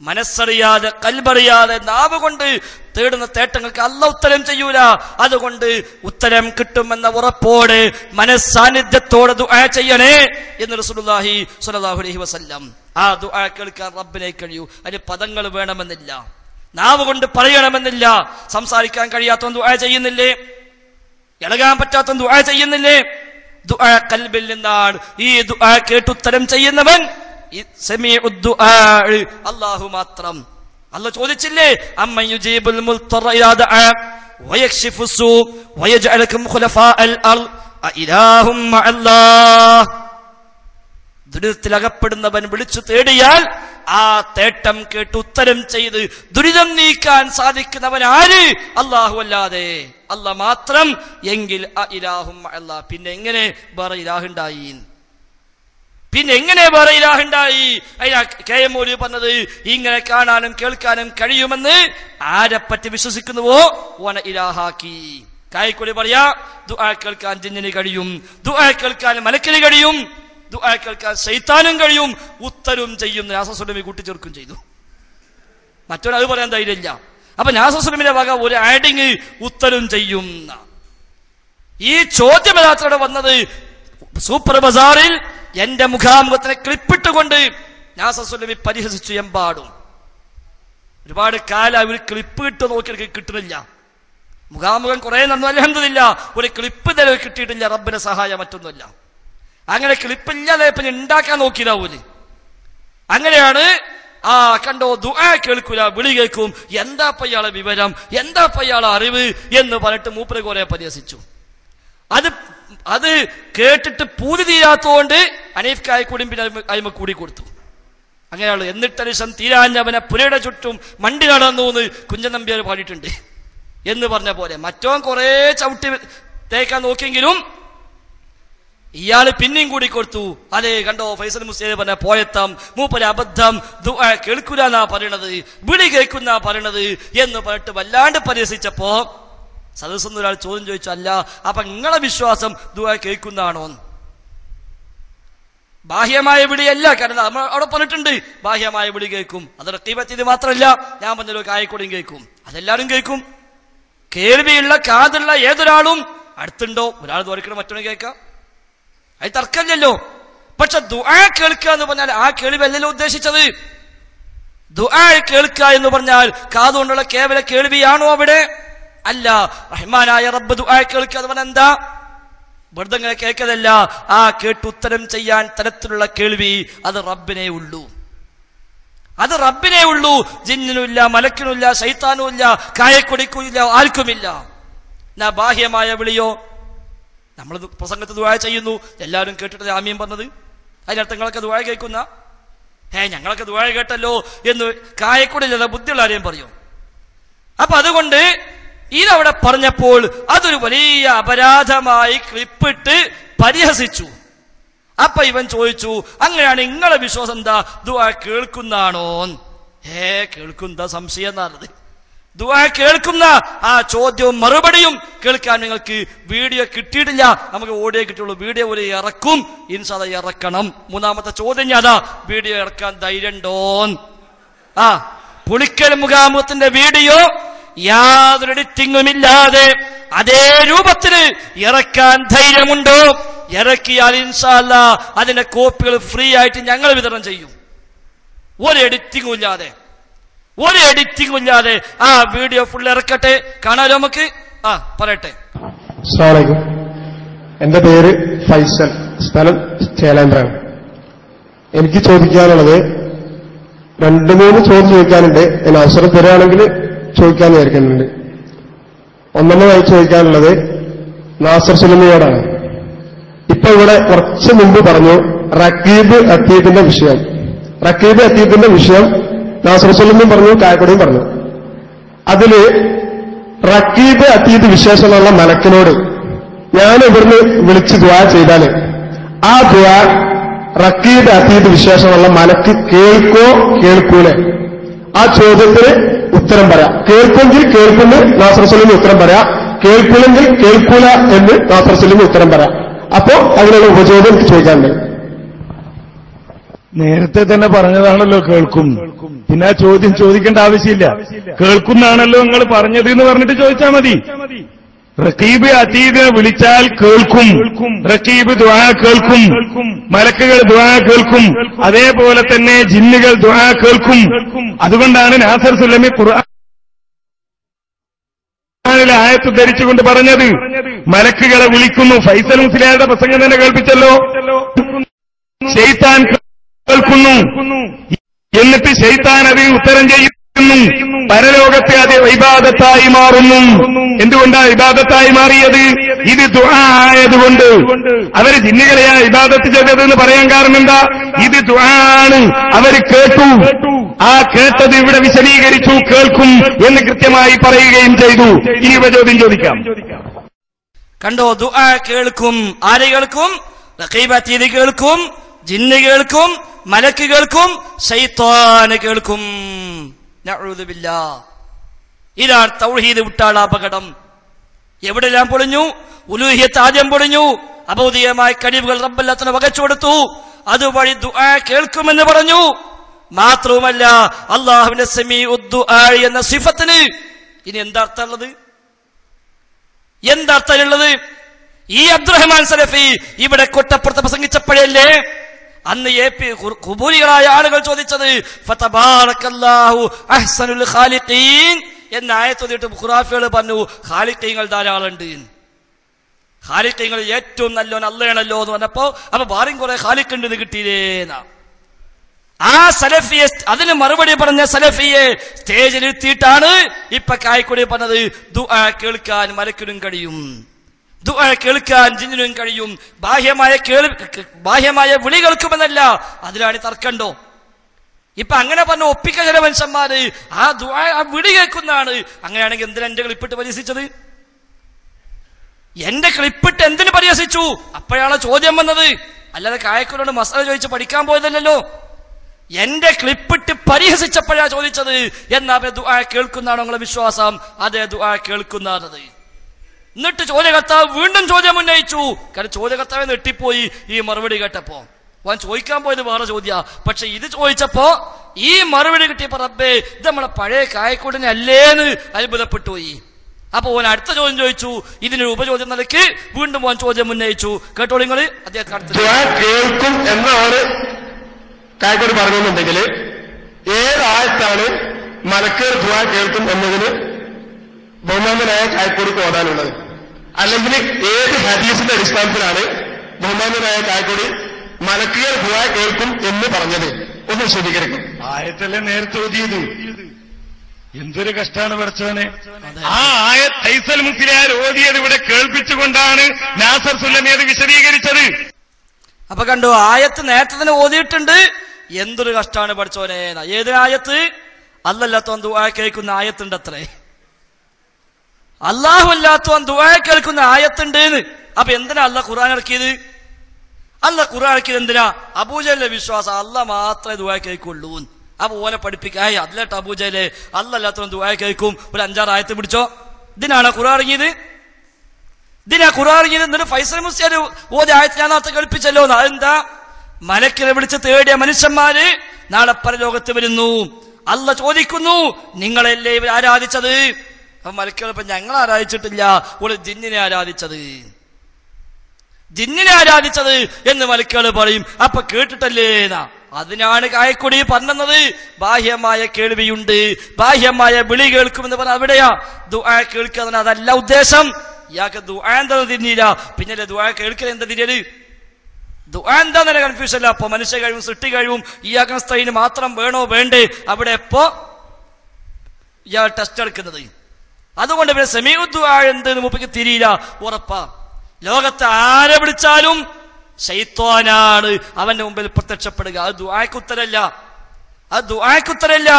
മനസ്സറിയാതെ, ഖൽബറിയാതെ, നാവ് കൊണ്ട് തേടുന്ന തേട്ടങ്ങൾക്ക് അല്ലാഹു ഉത്തരം ചെയ്യൂല. അതുകൊണ്ട് ഉത്തരം കിട്ടുമെന്ന ഉറപ്പോടെ മനസ്സാന്നിധ്യത്തോടെ ദുആ ചെയ്യണേ എന്ന് റസൂലുള്ളാഹി സ്വല്ലല്ലാഹു അലൈഹി വസല്ലം. ആ ദുആ കേൾക്കാൻ റബ്ബിനെ കഴിയൂ. അതിന് പദങ്ങൾ വേണമെന്നില്ല, നാവ് കൊണ്ട് പറയണമെന്നില്ല. സംസാരിക്കാൻ കഴിയാത്തവൻ ദുആ ചെയ്യുന്നില്ലേ? ഇളകാൻ പറ്റാത്തവൻ ദുആ ചെയ്യുന്നില്ലേ? ദുആ ഖൽബിൽ നിന്നാണ്. ഈ ദുആ കേട്ടുത്തരം ചെയ്യുന്നവൻ സമീഉദ് ദുആ അല്ലാഹു മാത്രം. അല്ലാഹു ചോദിച്ചില്ലേ, അമ്മൻ യുജീബുൽ മുൽത്തറ ഇദാ ദഅ വയക്ഷിഫു സൂ വയജഅലകും ഖുലഫാഅൽ അർദ് അഇലാഹും മഅല്ലാഹ്. ദുരിതത്തിലകപ്പെടുന്നവൻ വിളിച്ചു തേടിയാൽ ആ തേട്ടം കേട്ട് ഉത്തരം ചെയ്ത് ദുരിതം നീക്കാൻ സാധിക്കുന്നവൻ ആര്? അല്ലാഹു അല്ലാതെ, അല്ലാഹ് മാത്രം. എങ്കിൽ അഇലാഹും മഅല്ലാഹ്. പിന്നെ എങ്ങനെ വേറെ ഇലാഹുണ്ടായി? അതിനാ കെ.എം. മൗലവി പറഞ്ഞത്, ഇങ്ങനെ കാണാനും കേൾക്കാനും കഴിയുമെന്ന് ആരെപ്പറ്റി വിശ്വസിക്കുന്നുവോ ഓനെ ഇലാഹാക്കി. കായക്കൊലി പറയാ, ദുആ കേൾക്കാൻ ജിന്നിന് കഴിയും, ദുആ കേൾക്കാൻ മലക്കിന് കഴിയും, ദുആ കേൾക്കാൻ ശൈത്താനും കഴിയും, ഉത്തരവും ചെയ്യും. നാസസുലമി കൂട്ടിച്ചേർക്കും ചെയ്തു. മറ്റൊരു അത് പറയാൻ ധൈര്യമില്ല. അപ്പൊ നാസസുലമിന്റെ വക ഒരു ആഡിങ് ഉത്തരവും ചെയ്യും. ഈ ചോദ്യം യഥാർത്ഥത്തോടെ വന്നത് സൂപ്പർ ബസാറിൽ എന്റെ മുഖാമുഖത്തിനെ ക്ലിപ്പിട്ടുകൊണ്ട് നാസസുലമി പരിഹസിച്ചു എമ്പാടും. ഒരുപാട് കാലം അവർ ക്ലിപ്പ് ഇട്ട് നോക്കി കിട്ടുന്നില്ല. മുഖാമുഖം കുറെ നടന്നു, അൽഹംദുലില്ലാ ഒരു ക്ലിപ്പ് തന്നെ കിട്ടിയിട്ടില്ല. റബ്ബിന്റെ സഹായം മറ്റൊന്നുമില്ല. അങ്ങനെ ക്ലിപ്പില്ലാതെ ഇപ്പൊ ഉണ്ടാക്കാൻ നോക്കിയതാവൂല്. അങ്ങനെയാണ് കണ്ടോ, ദുആ കേൾക്കൂല, വിളി കേൾക്കും, എന്താ ഇയാളെ വിവരം, എന്താ ഇയാളെ അറിവ് എന്ന് പറഞ്ഞിട്ട് മൂപ്പര് കുറെ പരിഹസിച്ചു. അത് കേട്ടിട്ട് പൂതി തീരാത്തോണ്ട് അനീഫ് കായക്കൂടിയും പിന്നെ അയിമ കൂടി കൊടുത്തു. അങ്ങനെയുള്ളു. എന്നിട്ടരിശം തീരാഞ്ഞവനെ പുരയുടെ ചുറ്റും മണ്ടി നടന്നു എന്ന് കുഞ്ചൻ നമ്പ്യാർ പാടിയിട്ടുണ്ട് എന്ന് പറഞ്ഞ പോലെ. മറ്റോൻ കുറെ ചവിട്ടി തേക്കാൻ നോക്കിയെങ്കിലും ഇയാള് പിന്നെയും കൂടി കൊടുത്തു. അതെ കണ്ടോ, ഫൈസൽ മുസ്ലിം പറഞ്ഞ പോയത്തം മൂപ്പര് അബദ്ധം, ദുആ കേൾക്കൂലെന്നാ പറയണത്, വിളി കേൾക്കുന്നാ പറയണത് എന്ന് പറഞ്ഞിട്ട് വല്ലാണ്ട് പരിഹസിച്ചപ്പോ സദസ്സെന്ന് ഒരാൾ ചോദ്യം ചോദിച്ചു, അല്ല അപ്പൊ നിങ്ങളെ വിശ്വാസം ദുആ കേൾക്കുന്നതാണോ? ബാഹ്യമായ വിളിയല്ല, കാരണം നമ്മൾ അവിടെ പറഞ്ഞിട്ടുണ്ട് ബാഹ്യമായ വിളി കേൾക്കും. അത് റഖീബത്ത് മാത്രമല്ല, ഞാൻ പറഞ്ഞല്ലോ കായക്കൂടിയും കേൾക്കും, അതെല്ലാവരും കേൾക്കും. കേൾവിയുള്ള കാതുള്ള ഏതൊരാളും അടുത്തുണ്ടോ, ഒരാൾ ദോരിക്കണം മറ്റൊന്ന് കേൾക്കാം, അത് തർക്കമില്ലല്ലോ. പക്ഷെ ദുആ കേൾക്കുക എന്ന് പറഞ്ഞാൽ ആ കേൾവിയല്ലല്ലോ ഉദ്ദേശിച്ചത്. ദുആ കേൾക്കുക എന്ന് പറഞ്ഞാൽ കാതുകൊണ്ടുള്ള കേവല കേൾവിയാണോ അവിടെ? അല്ല. റഹ്മാനായ റബ്ബ് ദുആ കേൾക്കുക എന്ന് പറഞ്ഞാൽ എന്താ? വെറുതെ ഇങ്ങനെ കേൾക്കതല്ല, ആ കേട്ട് ഉത്തരം ചെയ്യാൻ തരത്തിലുള്ള കേൾവി അത് റബ്ബിനേ ഉള്ളൂ. അത് റബ്ബിനേ ഉള്ളൂ. ജിന്നിനുമില്ല, മലക്കിനുമില്ല, ശൈത്താനുമില്ല, കായക്കൊടിക്കുമില്ല, ആർക്കുമില്ല. എന്നാ ബാഹ്യമായ വിളിയോ? നമ്മൾ പ്രസംഗത്ത് ദുആ ചെയ്യുന്നു, എല്ലാവരും കേട്ടിട്ട് ആമീൻ പറഞ്ഞത്, അതിനർത്ഥം നിങ്ങളൊക്കെ ദുആ കേൾക്കുന്ന, ഞങ്ങളൊക്കെ ദുആ കേട്ടല്ലോ എന്ന് കായക്കൊടില്ല ബുദ്ധിയുള്ള ആരെയും പറയും. അപ്പൊ അതുകൊണ്ട് ഇതവിടെ പറഞ്ഞപ്പോൾ അതൊരു വലിയ അപരാധമായി ക്ലിപ്പിട്ട് പരിഹസിച്ചു. അപ്പൊ ഇവൻ ചോദിച്ചു, അങ്ങനെയാണ് നിങ്ങളെ വിശ്വാസം എന്താ, ദുആ കേൾക്കുന്നതാണോ? കേൾക്കുന്ന സംശയം എന്നാണത്. ദുആ കേൾക്കുന്ന ആ ചോദ്യവും മറുപടിയും കേൾക്കാൻ നിങ്ങൾക്ക് വീഡിയോ കിട്ടിയിട്ടില്ല, നമുക്ക് ഓഡിയോ കിട്ടുള്ളൂ. വീഡിയോ ഒരു ഇറക്കും, ഇൻഷാ അല്ലാഹ് ഇറക്കണം. മൂന്നാമത്തെ ചോദ്യം അതാ, വീഡിയോ ഇറക്കാൻ ധൈര്യണ്ടോ? പുളിക്കൽ മുഖാമുഖത്തിന്റെ വീഡിയോ യാതൊരു എഡിറ്റിംഗുമില്ലാതെ അതേ രൂപത്തിൽ ഇറക്കാൻ ധൈര്യമുണ്ടോ? ഇറക്കിയാൽ ഇൻഷാ അല്ലാഹ് അതിന്റെ കോപ്പികൾ ഫ്രീ ആയിട്ട് ഞങ്ങൾ വിതരണം ചെയ്യും. ഒരു എഡിറ്റിംഗും ഇല്ലാതെ ആ വീഡിയോ ഫുൾ ഇറക്കട്ടെ, കാണാലോ നമുക്ക്. പറയട്ടെ. അസ്സലാമു അലൈക്കും. എന്റെ പേര് ഫൈസൽ, സ്ഥലം ചേലാമ്പ്രാണ്. എനിക്ക് ചോദിക്കാനുള്ളത് 2-3 ചോദ്യം ചോദിക്കാനുണ്ട്. ഞാൻ അവസരം തരുകയാണെങ്കിൽ ചോദിക്കാന്ന് വിചാരിക്കുന്നുണ്ട്. ഒന്നാമതായി ചോദിക്കാനുള്ളത് നാസർ സുലമിയോടാണ്. ഇപ്പൊ ഇവിടെ കുറച്ച് മുമ്പ് പറഞ്ഞു റഖീബ് അത്തീദിന്റെ വിഷയം. റഖീബ് അത്തീദിന്റെ വിഷയം നാസർ സുലമിയും പറഞ്ഞു, കായക്കൊടിയും പറഞ്ഞു. അതില് റഖീബ് അത്തീദ് വിശേഷമുള്ള മലക്കിനോട് ഞാൻ ഇവിടുന്ന് വിളിച്ച് ദുആ ചെയ്താല് ആ ദുആ റഖീബ് അത്തീദ് വിശേഷമുള്ള മലക്ക് കേൾക്കോ കേൾക്കൂലേ? ആ ചോദ്യത്തിന് ഉത്തരം പറയാം. കേൾക്കുമെങ്കിൽ കേൾക്കുന്നു നാസർ സുലമി ഉത്തരം പറയാം, കേൾക്കൂലെങ്കിൽ കേൾക്കൂല എന്ന് നാസർ സുലമി ഉത്തരം പറയാം. അപ്പോ അതിനുള്ള ഉപചോദ്യം എനിക്ക് ചോദിക്കാനുണ്ട്. നേരത്തെ തന്നെ പറഞ്ഞതാണല്ലോ കേൾക്കും, പിന്നെ ആ ചോദ്യം ചോദിക്കേണ്ട ആവശ്യമില്ല. കേൾക്കുന്നാണല്ലോ നിങ്ങൾ പറഞ്ഞത് എന്ന് പറഞ്ഞിട്ട് ചോദിച്ചാൽ മതി. റഖീബ് അതീദിനെ വിളിച്ചാൽ കേൾക്കും, റഖീബ് ദുആ കേൾക്കും, മലക്കുകൾ ദുആ കേൾക്കും, അതേപോലെ തന്നെ ജിന്നുകൾ ദുആ കേൾക്കും. അതുകൊണ്ടാണ് നാസർ സുലമി ഖുർആനിലെ ആയത്ത് ധരിച്ചുകൊണ്ട് പറഞ്ഞത് മലക്കുകളെ വിളിക്കുന്നു. ഫൈസൽ മുസ്ലിയാരുടെ പ്രസംഗം തന്നെ കേൾപ്പിച്ചല്ലോ. ശൈത്താൻ കേൾക്കുന്നു, എന്നിട്ട് ശൈത്താൻ അതിന് ഉത്തരം ചെയ്യും. പരലോകത്തെ അത് ഇബാദത്തായി മാറുന്നു. എന്തുകൊണ്ടാണ് ഇബാദത്തായി മാറിയത്? ഇത് ദുആ ആയതുകൊണ്ട്. അവര് ജിന്നുകളെയാ ഇബാദത്ത് ചെയ്തതെന്ന് പറയാൻ കാരണം എന്താ? ഇത് ദുആ ആണ്. അവര് കേട്ടു. ആ കേട്ടത് ഇവിടെ വിശദീകരിച്ചു. കേൾക്കും എന്ന് കൃത്യമായി പറയുകയും ചെയ്തു. ഇനി ചോദ്യം ചോദിക്കാം. കണ്ടോ, ദുആ കേൾക്കും. ആര് കേൾക്കും? റഖീബ് അതീദ് കേൾക്കും, ജിന്ന് കേൾക്കും, മലക്ക് കേൾക്കും, ശൈത്താന് കേൾക്കും. നഊദു ബില്ലാഹ്. ഇതാണ് തൗഹീദ് വിട്ടാള അപകടം. എവിടെല്ലാം പൊളിഞ്ഞു? ഉലൂഹിയത്ത് ആദ്യം പൊളിഞ്ഞു. അഭൗതികമായ കഴിവുകൾ റബ്ബല്ലാഹുവിനെ വകച്ചു കൊടുത്തു. അതുവഴി ദുആ കേൾക്കുമെന്ന് പറഞ്ഞു. മാത്രവുമല്ല അല്ലാഹുവിന്റെ സമീഉദ് ദുആ എന്ന സിഫത്തിന് ഇനി എന്താ അർത്ഥമുള്ളത്? എന്താ അർത്ഥമുള്ളത്? ഈ അബ്ദുറഹ്മാൻ സലഫി ഇവിടെ കൊട്ടപ്പുറത്ത് പ്രസംഗിച്ചപ്പോഴല്ലേ അന്ന് ഖുബൂരികളായ ആളുകൾ ചോദിച്ചത് ഫതബാറകല്ലാഹു അഹ്സനുൽ ഖാലിഖീൻ എന്ന ആയത്തോതിട്ട് ഖുറാഫികൾ പറഞ്ഞു ഖാലിഖീങ്ങൾ ധാരാളമുണ്ട്. ഖാലിഖീങ്ങൾ ഏറ്റവും നല്ലോൻ അള്ളയാണല്ലോ എന്ന് പറഞ്ഞപ്പോ അപ്പൊ വേറെയും കുറെ ഖാലിഖുണ്ട് എന്ന് കിട്ടിയില്ലേന്നാ. ആ സലഫിയെ അതിന് മറുപടി പറഞ്ഞ സലഫിയെ സ്റ്റേജിലിരുത്തിയിട്ടാണ് ഇപ്പൊ കായ്ക്കൊടി പറഞ്ഞത് ദുആ കേൾക്കാൻ മലക്കിനും കഴിയും, ദുആ കേൾക്കാൻ ജിന്നിനും കഴിയും. ബാഹ്യമായ വിളി കേൾക്കുമെന്നല്ല, അതിലാണ് തർക്കണ്ടോ? ഇപ്പൊ അങ്ങനെ പറഞ്ഞ ഒപ്പിക്ക ചില മനുഷ്യന്മാര് ആ ദുആ ആ വിളി കേൾക്കുന്നതാണ്. അങ്ങനെയാണെങ്കിൽ എന്തിനാ എന്റെ ക്ലിപ്പിട്ട് പരിഹസിച്ചത്? എന്റെ ക്ലിപ്പിട്ട് എന്തിനു പരിഹസിച്ചു? അപ്പോഴാണ് ചോദ്യം വന്നത്. അല്ലാതെ കായക്കോട് മസാല ചോദിച്ച് പഠിക്കാൻ പോയതല്ലോ. എന്റെ ക്ലിപ്പിട്ട് പരിഹസിച്ചപ്പോഴാ ചോദിച്ചത്. എന്നാ ദുആ കേൾക്കുന്നതാണോ നിങ്ങളെ വിശ്വാസം? അതെ, ദുആ കേൾക്കുന്നത്. എന്നിട്ട് ചോദ്യകർത്താവ് വീണ്ടും ചോദ്യം ഉന്നയിച്ചു. കാരണം ചോദ്യകർത്താവ് നെട്ടിപ്പോയി ഈ മറുപടി കേട്ടപ്പോ. അവൻ ചോദിക്കാൻ പോയത് വേറെ ചോദ്യ, പക്ഷെ ഇത് ചോദിച്ചപ്പോ ഈ മറുപടി കിട്ടിയപ്പോ റബ്ബേ ഇത് നമ്മളെ പഴയ കായക്കൂടിനെ അല്ലേന്ന് അത്ഭുതപ്പെട്ടു പോയി. അപ്പൊ ഓൻ അടുത്ത ചോദ്യം ചോദിച്ചു. ഇതിനൊരു ഉപചോദ്യം നിലയ്ക്ക് വീണ്ടും ഓൻ ചോദ്യം ഉന്നയിച്ചു. കേട്ടോളൂ നിങ്ങള്. അദ്ദേഹത്തെ കേൾക്കും എന്നാണ് കായക്കോട് പറഞ്ഞെന്നുണ്ടെങ്കിൽ ഏതായത്താണ് മലക്കുകൾ ദുആ കേൾക്കും എന്നതിന് ബഹുമാനനായ കായക്കോടിക്ക് ഓടാനുള്ളത്? അല്ലെങ്കിൽ ഏത് ഹദീസിന്റെ അടിസ്ഥാനത്തിലാണ് ബഹുമാനനായ കായക്കോടി മലക്കുകൾ ദുആ കേൾക്കും എന്ന് പറഞ്ഞത്? ഒന്ന് വിശദീകരിക്കും. ആയത്തല്ലേ നേരത്തെ ഓതിയത്. എന്തൊരു കഷ്ടാണ് പഠിച്ചവനെ. ആ ആയത്ത് ഫൈസൽ മുസ്ലിയാർ ഓതിയത് ഇവിടെ കേൾപ്പിച്ചുകൊണ്ടാണ് നാസർ സുല്ലമി അത് വിശദീകരിച്ചത്. അപ്പൊ കണ്ടു, ആയത്ത് നേരത്തെ തന്നെ ഓതിയിട്ടുണ്ട്. എന്തൊരു കഷ്ടാണ് പഠിച്ചോനെ. ഏത് ആയത്ത്? അല്ലല്ലാത്തവൻ ദുആ കേൾക്കുന്ന ആയത്തുണ്ട് അത്രേ. അല്ലാഹു അല്ലാത്തവൻ ദുആ കേൾക്കുന്ന ആയത്തുണ്ട്. അപ്പൊ എന്തിനാ അല്ലാഹ് ഖുർആൻ ഇറക്കിയത്? അല്ലാഹ് ഖുർആൻ ഇറക്കിയത് എന്തിനാ? അബൂജഹലിന്റെ വിശ്വാസം അല്ലാഹ് മാത്രമേ ദുആ കേൾക്കുള്ളൂ. അപ്പൊ ഓനെ പഠിപ്പിക്കായി അതിലേട്ട് അബൂജഹലെ അല്ലല്ലാത്തവൻ ദുആ കേൾക്കും. ഒരു 5-6 ആയത്ത് പിടിച്ചോ. ഇതിനാണ് ഖുർആൻ ഇറങ്ങിയത്. ഇതിനാ ഖുർആൻ ഇറങ്ങിയത്. എന്നിട്ട് ഫൈസൽ മുസ്ലിയാർ ഓതി ആയത്ത് ഞാൻ നേരത്തെ കേൾപ്പിച്ചല്ലോ. അതെന്താ? മലക്കിനെ വിളിച്ച് തേടിയ മനുഷ്യന്മാര് നാളെ പരലോകത്ത് വരുന്നു. അല്ലാഹ് ചോദിക്കുന്നു, നിങ്ങളല്ലേ ഇവർ ആരാധിച്ചത്? അപ്പൊ മലക്കുകൾ ഇപ്പൊ ഞങ്ങൾ ആരാധിച്ചിട്ടില്ല, ഓള് ജിന്നിനെ ആരാധിച്ചത്, ജിന്നിനെ ആരാധിച്ചത് എന്ന് മലക്കുകൾ പറയും. അപ്പൊ കേട്ടിട്ടല്ലേ എന്നാ. അതിനാണ് കായക്കൊടി പറഞ്ഞത് ബാഹ്യമായ കേൾവിയുണ്ട്, ബാഹ്യമായ വിളി കേൾക്കുമെന്ന് പറഞ്ഞ അവിടെയാ ദുആ കേൾക്കുക. അതല്ല ഉദ്ദേശം. ഇയാൾക്ക് ദുആ എന്താന്ന് തിരിഞ്ഞില്ല, പിന്നെ ദുആ കേൾക്കൽ എന്താ തിരിയല്? ദുആ എന്താന്നല്ല കൺഫ്യൂഷൻ അല്ല. അപ്പൊ മനുഷ്യ കഴിവും സൃഷ്ടി കഴിവും ഇയാൾക്ക് സ്ത്രീന് മാത്രം വേണോ വേണ്ടേ? അവിടെ എപ്പോ ഇയാൾ ടെസ്റ്റ് എടുക്കുന്നത്. അതുകൊണ്ട് പിന്നെ സമീഉദ് ദുആ എന്തെന്ന് മൂപ്പർക്ക് തിരിയില്ല. ഉറപ്പാ. ലോകത്തെ ആരെ വിളിച്ചാലും ശൈത്വാനാണ് അവന്റെ മുമ്പിൽ പ്രത്യക്ഷപ്പെടുക. അത് ദുആക്കുത്തരല്ല, അത് ദുആക്കുത്തരല്ല.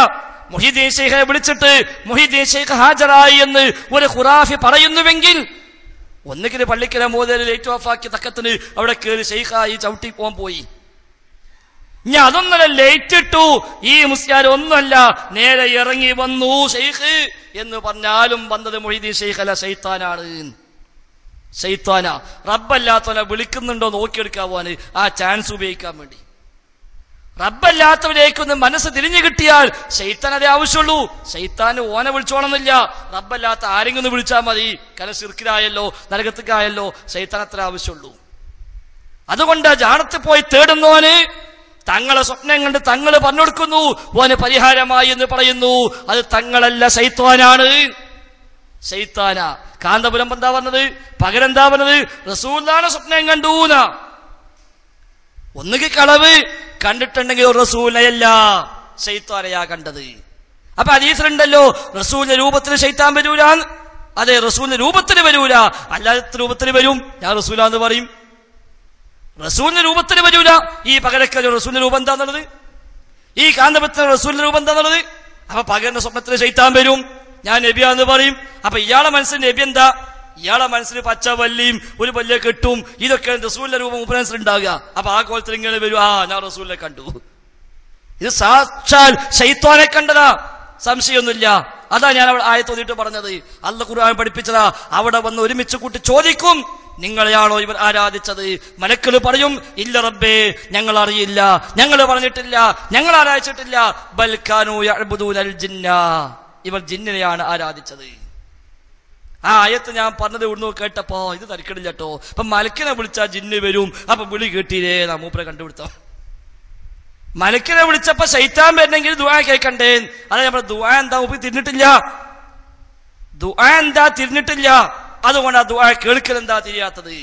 മുഹീദ്ദീൻ ശൈഖെ വിളിച്ചിട്ട് മുഹീദ്ദീൻ ശൈഖ് ഹാജരായി എന്ന് ഒരു ഖുറാഫി പറയുന്നുവെങ്കിൽ ഒന്നുകിൽ പള്ളിക്കല മോദൽ ലൈറ്റ് ഓഫാക്കി തക്കത്തിന് അവിടെ കയറി ശൈഖായി ചവിട്ടി പോയി. ഇനി അതൊന്നല്ല, ലൈറ്റ് ഇട്ടു, ഈ മുസ്ലിയാർ ഒന്നുമല്ല, നേരെ ഇറങ്ങി വന്നു ശൈഖ് എന്ന് പറഞ്ഞാലും വന്നത് മുഹീദ്ദീൻ ശൈഖ് അല്ല, ശൈത്താനാണ്. ശൈത്താന റബ്ബല്ലാത്തവനെ വിളിക്കുന്നുണ്ടോ നോക്കിയെടുക്കാൻ ആ ചാൻസ് ഉപയോഗിക്കാൻ വേണ്ടി. റബ്ബല്ലാത്തവരേക്കൊന്ന് മനസ്സ് തിരിഞ്ഞു കിട്ടിയാൽ ശൈത്താൻ അതേ ആവശ്യമുള്ളൂ. ശൈത്താന് ഓനെ വിളിച്ചോണമെന്നില്ല, റബ്ബല്ലാത്ത ആരെങ്കിലും ഒന്ന് വിളിച്ചാൽ മതി. കാരണം ശിർക്കിലായല്ലോ, നരകത്തിക്കായല്ലോ, ശൈത്താൻ അത്ര ആവശ്യമുള്ളൂ. അതുകൊണ്ട് ജാണത്ത് പോയി തേടുന്നോന് തങ്ങളെ സ്വപ്നം കണ്ട് തങ്ങൾ പറഞ്ഞു കൊടുക്കുന്നു, ഓന് പരിഹാരമായി എന്ന് പറയുന്നു. അത് തങ്ങളല്ല, ശൈത്താനാണ്. ശൈത്താന. കാന്തപുരം എന്താ പറഞ്ഞത്? പകരെന്താ പറഞ്ഞത്? റസൂലാണ് സ്വപ്നം കണ്ടൂന. ഒന്നുകിൽ കളവ് കണ്ടിട്ടുണ്ടെങ്കിൽ റസൂലയല്ല, ശൈത്താനയാ കണ്ടത്. അപ്പൊ ഹദീസിലുണ്ടല്ലോ റസൂലിന്റെ രൂപത്തിൽ ശൈത്താൻ വരൂല. അതെ, റസൂലിന്റെ രൂപത്തിന് വരൂല, അല്ലാത്ത രൂപത്തിന് വരും. ഞാൻ റസൂലാന്ന് പറയും. റസൂലിന്റെ രൂപത്തിന് വരൂല. ഈ പകരക്കാരൻ റസൂലിന്റെ രൂപം എന്താന്നുള്ളത്, ഈ കാന്തപുരത്തിന് റസൂലിന്റെ രൂപം എന്താന്നുള്ളത്. അപ്പൊ പകരന്റെ സ്വപ്നത്തിന് ശൈത്താൻ വരും. ഞാൻ നബിയാന്ന് പറയും. അപ്പൊ ഇയാളെ മനസ്സിൽ നബി എന്താ? ഇയാളെ മനസ്സിൽ പച്ചവല്ലിയും ഒരു വലിയ കെട്ടും ഇതൊക്കെ റസൂലിന്റെ രൂപം മനസ്സിലുണ്ടാകുക. അപ്പൊ ആ കോലത്തിൽ ഇങ്ങനെ വരും, ആ ഞാൻ റസൂലിനെ കണ്ടു. ഇത് സാക്ഷാൽ ശൈത്താനെ കണ്ടതാ, സംശയമൊന്നുമില്ല. അതാ ഞാൻ അവിടെ ആയത്തോന്നിട്ട് പറഞ്ഞത്. അല്ലാഹു ഖുർആൻ പഠിപ്പിച്ചതാ. അവിടെ വന്ന് ഒരുമിച്ച് കൂട്ടി ചോദിക്കും, നിങ്ങളെയാണോ ഇവർ ആരാധിച്ചത്? മലക്കുകൾ പറയും, ഇല്ല റബ്ബേ, ഞങ്ങൾ അറിയില്ല, ഞങ്ങൾ പറഞ്ഞിട്ടില്ല, ഞങ്ങൾ ആരാധിച്ചിട്ടില്ല. ബൽ കാനൂ യഅ്ബുദൂനൽ ജിന്ന, ഇവർ ജിന്നിനെയാണ് ആരാധിച്ചത്. ആ ആയത്ത് ഞാൻ പറഞ്ഞത് ഇവിടുന്ന് കേട്ടപ്പോ ഇത് തരക്കിടില്ല കേട്ടോ. അപ്പൊ മലക്കിനെ വിളിച്ചാ ജിന്ന് വരും. അപ്പൊ വിളി കേട്ടില്ലേ, നാ മൂപ്പരെ കണ്ടുപിടുത്തം. മലക്കിനെ വിളിച്ചപ്പോ ശൈത്താൻ വരണമെങ്കിൽ ദുആ കേൾക്കണ്ടേ? അതാ നമ്മൾ ദുആ എന്താ മൂപ്പി തിരിഞ്ഞിട്ടില്ല, ദുആ എന്താ തിരിഞ്ഞിട്ടില്ല. അതുകൊണ്ട് ആ ദുആ കേൾക്കൽ എന്താ തിരിയാത്തത്?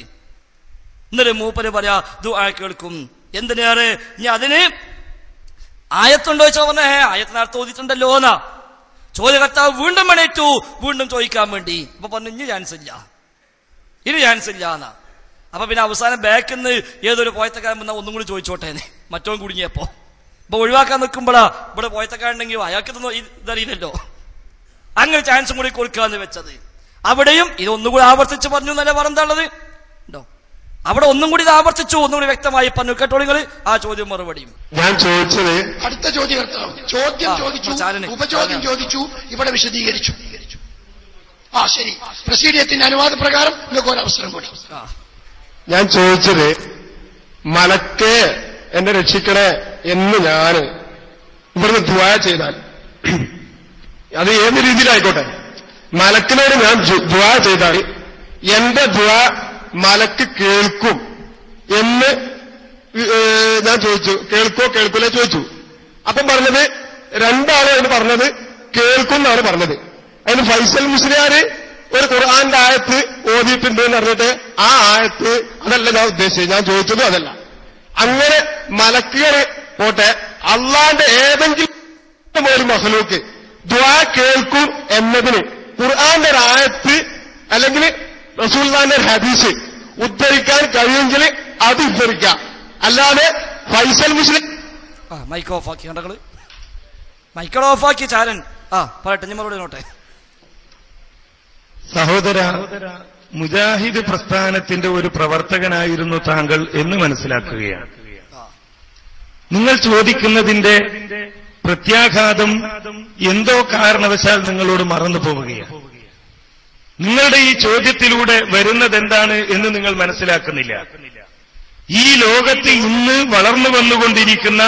എന്നിട്ട് മൂപ്പര് പറയാ ദുആ കേൾക്കും. എന്തിനേറെ ഇനി അതിന് ആയത്തുണ്ടോ ചോദിച്ചാ പറഞ്ഞേ, ആയത്തിനർത്ഥം ഓതിയിട്ടുണ്ടല്ലോ എന്നാ. ചോദ്യകർത്താവ് വീണ്ടും എണീറ്റു, വീണ്ടും ചോദിക്കാൻ വേണ്ടി. അപ്പൊ പറഞ്ഞു ഇനി ചാൻസ് ഇല്ല, ഇനി ചാൻസ് ഇല്ല എന്നാ. അപ്പൊ പിന്നെ അവസാനം ബാക്കിൽ നിന്ന് ഏതൊരു പോയത്തക്കാരൻ വന്നാൽ ഒന്നും കൂടി ചോദിച്ചോട്ടേന്ന്, മറ്റോ കുടുങ്ങിയപ്പോ. ഇപ്പൊ ഒഴിവാക്കാൻ നിൽക്കുമ്പോഴാ ഇവിടെ പോയത്തക്കാരുണ്ടെങ്കിൽ അയാൾക്ക് ഇതറിയില്ലല്ലോ, അങ്ങനെ ചാൻസും കൂടി കൊടുക്കാന്ന് വെച്ചത്. അവിടെയും ഇതൊന്നുകൂടി ആവർത്തിച്ച് പറഞ്ഞു എന്നല്ല പറഞ്ഞുള്ളത് ഉണ്ടോ? അവിടെ ഒന്നും കൂടി ഇത് ആവർത്തിച്ചു, ഒന്നുകൂടി വ്യക്തമായി പറഞ്ഞു. കേട്ടോ നിങ്ങൾ ആ ചോദ്യം മറുപടിയും. ഞാൻ ചോദിച്ചത് അടുത്ത ചോദ്യകർത്താവ് ചോദ്യം ചോദിച്ചു, ഉപചോദ്യം ചോദിച്ചു, ഇവിടെ വിശദീകരിച്ചു. ആ ശരി, പ്രസീഡിയത്തിന്റെ അനുവാദപ്രകാരം നിങ്ങൾക്ക് ഒരു അവസരം കൂടി. ഞാൻ ചോദിച്ചത്, മലക്കെ എന്നെ രക്ഷിക്കണേ എന്ന് ഞാൻ ഇവിടുന്ന് ദുആ ചെയ്താൽ, അത് ഏത് രീതിയിലായിക്കോട്ടെ, മലക്കിനോട് ഞാൻ ദുആ ചെയ്താൽ എന്റെ ദുആ മലക്ക് കേൾക്കും എന്ന് ഞാൻ ചോദിച്ചു. കേൾക്കൂലേ ചോദിച്ചു. അപ്പം പറഞ്ഞത് രണ്ടാളും അതിന് പറഞ്ഞത് കേൾക്കും എന്നാണ് പറഞ്ഞത്. അതിന് ഫൈസൽ മുസ്ലിയാർ ഒരു ഖുർആന്റെ ആയത്ത് ഓതിയിട്ടുണ്ട് എന്ന് പറഞ്ഞിട്ട് ആ ആയത്ത് അതല്ല ഞാൻ ഉദ്ദേശിച്ചത്, ഞാൻ ചോദിച്ചതും അതല്ല. അങ്ങനെ മലക്കുകൾ പോട്ടെ, അള്ളാന്റെ ഏതെങ്കിലും ഒരു മഖ്ലൂക്ക് ദുആ കേൾക്കും എന്നതിന് ഖുർആന്റെ ഒരു ആയത്ത് അല്ലെങ്കിൽ റസൂലുള്ളാഹിന്റെ ഒരു ഹദീസ് ഉദ്ധരിക്കാൻ കഴിയുമെങ്കിൽ അത് ഉദ്ധരിക്കാം. അല്ലാതെ ഫൈസൽ മുസ്ലിം മൈക്ക് ഓഫാക്കി കണ്ടകള്, മൈക്കൾ ഓഫാക്കി ചാരൻ പറയട്ടെ, ഞാൻ മറുപടി നോട്ടെ. സഹോദര, മുജാഹിദ് പ്രസ്ഥാനത്തിന്റെ ഒരു പ്രവർത്തകനായിരുന്നു താങ്കൾ എന്ന് മനസ്സിലാക്കുകയാണ്. നിങ്ങൾ ചോദിക്കുന്നതിന്റെ പ്രത്യാഘാതം എന്തോ കാരണവശാൽ നിങ്ങളോട് മറന്നു പോവുകയാണ്. നിങ്ങളുടെ ഈ ചോദ്യത്തിലൂടെ വരുന്നത് എന്താണ് എന്ന് നിങ്ങൾ മനസ്സിലാക്കുന്നില്ല. ഈ ലോകത്ത് ഇന്ന് വളർന്നു വന്നുകൊണ്ടിരിക്കുന്ന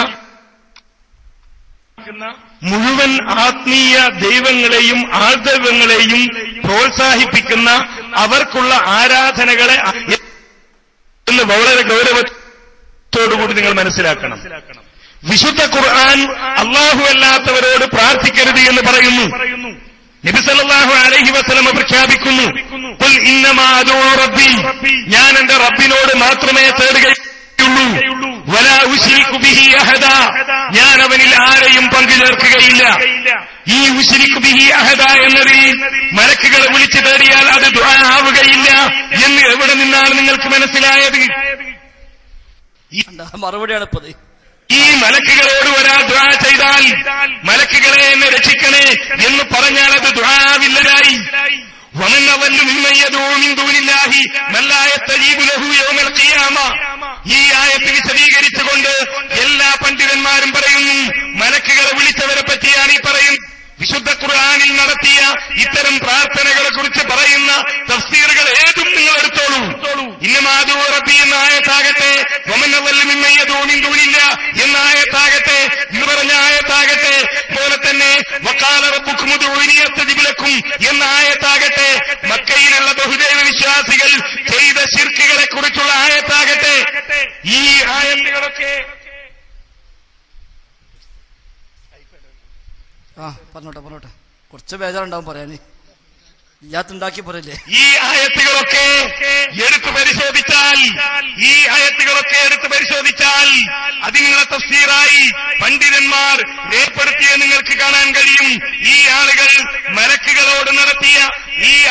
മുഴുവൻ ആത്മീയ ദൈവങ്ങളെയും ആൾദൈവങ്ങളെയും പ്രോത്സാഹിപ്പിക്കുന്ന അവർക്കുള്ള ആരാധനകളെ എന്ന് വളരെ ഗൗരവത്തോടുകൂടി നിങ്ങൾ മനസ്സിലാക്കണം. വിശുദ്ധ ഖുർആൻ അല്ലാഹു അല്ലാത്തവരോട് പ്രാർത്ഥിക്കരുത് എന്ന് പറയുന്നു. നബി സല്ലല്ലാഹു അലൈഹി വസല്ലം പ്രഖ്യാപിക്കുന്നു, ഖുൽ ഇന്നമാ അദൂ റബ്ബി, ഞാൻ എന്റെ റബ്ബിനോട് മാത്രമേ തേടുകയുള്ളൂ, വലാ ഉശ്രികു ബിഹി അഹദ, ഞാൻ അവനിൽ ആരെയും പങ്കു ചേർക്കുകയില്ല. ഈ ഉശ്രികു ബിഹി അഹദ എന്നതിൽ മലക്കുകളെ വിളിച്ചു തേടിയാൽ അത് ദുആ ആവുകയില്ല എന്ന് എവിടെ നിന്നാണ് നിങ്ങൾക്ക് മനസ്സിലായത്? മറുപടിയാണ് ഇപ്പത്. ഈ മലക്കുകളോട് ഒരാൾ ദുആ ചെയ്താൽ മലക്കുകളെ എന്നെ രക്ഷിക്കണേ എന്ന് പറഞ്ഞാൽ അത് ദുആവില്ലതായി. വമൻ അവല്ലു മിമ്മൻ യദഊ മിൻ ദൂനില്ലാഹി മൻ ലാ യസ്തജീബു ലഹു യൗമൽ ഖിയാമ. ഈ ആയത്ത് വിശദീകരിച്ചുകൊണ്ട് എല്ലാ പണ്ഡിതന്മാരും പറയുന്നു, മലക്കുകളെ വിളിച്ചവരെ പറ്റിയാണ് ഈ പറയുന്നത്. വിശുദ്ധ ഖുർആനിൽ നടത്തിയ ഇത്തരം പ്രാർത്ഥനകളെ കുറിച്ച് പറയുന്ന തഫ്സീറുകൾ ഏതും നിങ്ങൾ എടുത്തോളൂ. ഇന്നമാ അദൂ റബ്ബി എന്ന ആയത്താകട്ടെ, വമൻ അവല്ലു മിമ്മൻ യദഊ മിൻ ദൂനില്ലാ എന്ന ആയത്താകട്ടെ, എന്ന് പറഞ്ഞ ആയത്താകട്ടെ, പോലെ തന്നെ വഖാല റബ്ബുക്കും ഉദ്ഊനി അസ്തജിബ് ലക്കും എന്ന ആയത്താകട്ടെ, മക്കയിലുള്ള ബഹുദൈവ വിശ്വാസികൾ ചെയ്ത ശിർക്കുകളെ കുറിച്ചുള്ള ആയത്താകട്ടെ, ഈ ആയത്തുകളൊക്കെ പറഞ്ഞോട്ടെ കുറച്ച് ബേജാറുണ്ടാവും പറയാന്. ഇല്ലാത്തുണ്ടാക്കി പറയില്ലേ? ഈ ആയത്തുകളൊക്കെ എടുത്തു പരിശോധിച്ചാൽ അതിനുള്ള തഫ്സീറായി പണ്ഡിതന്മാർ രേഖപ്പെടുത്തിയ നിങ്ങൾക്ക് കാണാൻ കഴിയും. ഈ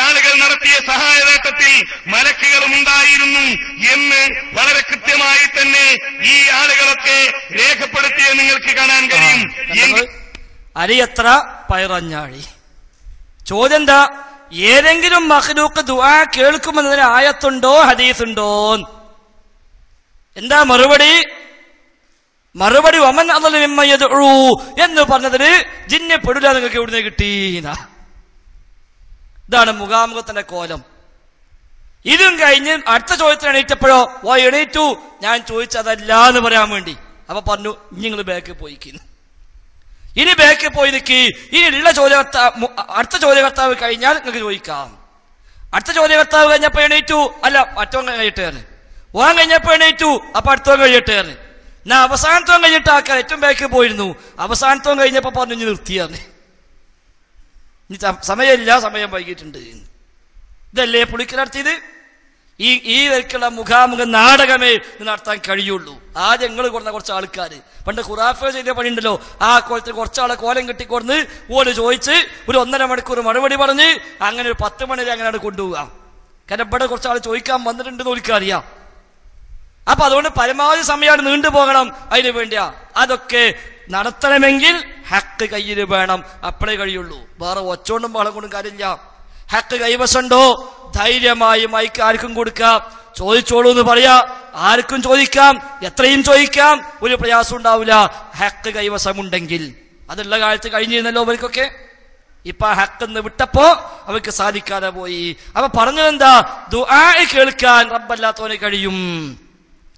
ആളുകൾ നടത്തിയ സഹായവേട്ടത്തിൽ മലക്കുകളും ഉണ്ടായിരുന്നു എന്ന് വളരെ കൃത്യമായി തന്നെ ഈ ആളുകളൊക്കെ രേഖപ്പെടുത്തിയ നിങ്ങൾക്ക് കാണാൻ കഴിയും. അരിയത്ര പയറഞ്ഞാഴി. ചോദ്യം എന്താ? ഏതെങ്കിലും മഖ്ലൂക്ക് ദുആ കേൾക്കുമെന്നതിന് ആയത്തുണ്ടോ ഹദീസുണ്ടോ? എന്താ മറുപടി വമൻ അളൽ മിമ്മ യദ്ഉ എന്ന് പറഞ്ഞതിന് ജിന്നെ പെടില്ല നിങ്ങൾക്ക് എവിടുന്ന് കിട്ടീന? ഇതാണ് മുഖാമുഖത്തിന്റെ കോലം. ഇതും കഴിഞ്ഞ് അടുത്ത ചോദ്യത്തിന് എണീറ്റപ്പോഴോ എണീറ്റു ഞാൻ ചോദിച്ചതല്ല എന്ന് പറയാൻ വേണ്ടി. അപ്പൊ പറഞ്ഞു നിങ്ങൾ ബാക്കിൽ പോയിക്കുന്നു. ഇനി ബാക്കിൽ പോയി നിൽക്കി. ഇനി ഉള്ള അടുത്ത ചോദ്യകർത്താവ് കഴിഞ്ഞാൽ നിങ്ങൾക്ക് ചോദിക്കാം. അടുത്ത ചോദ്യകർത്താവ് കഴിഞ്ഞപ്പോ എണീറ്റു, അല്ല മറ്റോൻ കഴിയട്ടേന്ന്. ഓൻ കഴിഞ്ഞപ്പോ എണീറ്റു, അപ്പൊ അടുത്തോൻ കഴിയട്ടേന്ന്. ഞാൻ അവസാനത്തോൻ കഴിഞ്ഞിട്ട് ആക്കാൻ ഏറ്റവും ബാക്കിൽ പോയിരുന്നു. അവസാനത്തോൻ കഴിഞ്ഞപ്പോ പറഞ്ഞു ഇനി നിർത്തിയാന്ന്. ഇനി സമയമില്ല, സമയം വൈകിട്ടുണ്ട്. ഇതല്ലേ പുളിക്ക് നടത്തിയത്? ഈ വരക്കുള്ള മുഖാമുഖ നാടകമേ നടത്താൻ കഴിയുള്ളൂ. ആദ്യം നിങ്ങൾ കൊടുന്ന കുറച്ച് ആൾക്കാര് പണ്ട് ഖുറാഫ ചെയ്ത പണിയുണ്ടല്ലോ, ആ കോലത്തിൽ കുറച്ചാളെ കോലം കെട്ടിക്കൊടുന്ന് ഓല് ചോദിച്ച് ഒരു 1.5 മണിക്കൂർ മറുപടി പറഞ്ഞ് അങ്ങനെ ഒരു 10 മണി വരെ അങ്ങനെയാണ് കൊണ്ടുപോകാം. കാരണം ഇവിടെ കുറച്ചാൾ ചോദിക്കാൻ വന്നിട്ടുണ്ടെന്ന് ഓൽക്കറിയാം. അപ്പൊ അതുകൊണ്ട് പരമാവധി സമയമാണ് നീണ്ടുപോകണം. അതിന് വേണ്ടിയാ. അതൊക്കെ നടത്തണമെങ്കിൽ ഹക്ക് കയ്യിൽ വേണം, അപ്പോഴേ കഴിയുള്ളൂ. വേറെ ഒച്ചോണ്ടും ബഹളം കൊണ്ടും കാര്യമില്ല. ഹക്ക് കൈവശമുണ്ടോ ധൈര്യമായി മൈക്ക് ആർക്കും കൊടുക്കാം, ചോദിച്ചോളൂ എന്ന് പറയാ. ആർക്കും ചോദിക്കാം, എത്രയും ചോദിക്കാം, ഒരു പ്രയാസം ഉണ്ടാവില്ല ഹക്ക് കൈവശമുണ്ടെങ്കിൽ. അതുള്ള കാലത്ത് കഴിഞ്ഞിരുന്നല്ലോ അവർക്കൊക്കെ. ഇപ്പൊ ഹക്കെന്ന് വിട്ടപ്പോ അവർക്ക് സാധിക്കാതെ പോയി. അപ്പൊ പറഞ്ഞതെന്താ? ദുആ കേൾക്കാൻ റബ്ബല്ലാത്തവന് കഴിയും,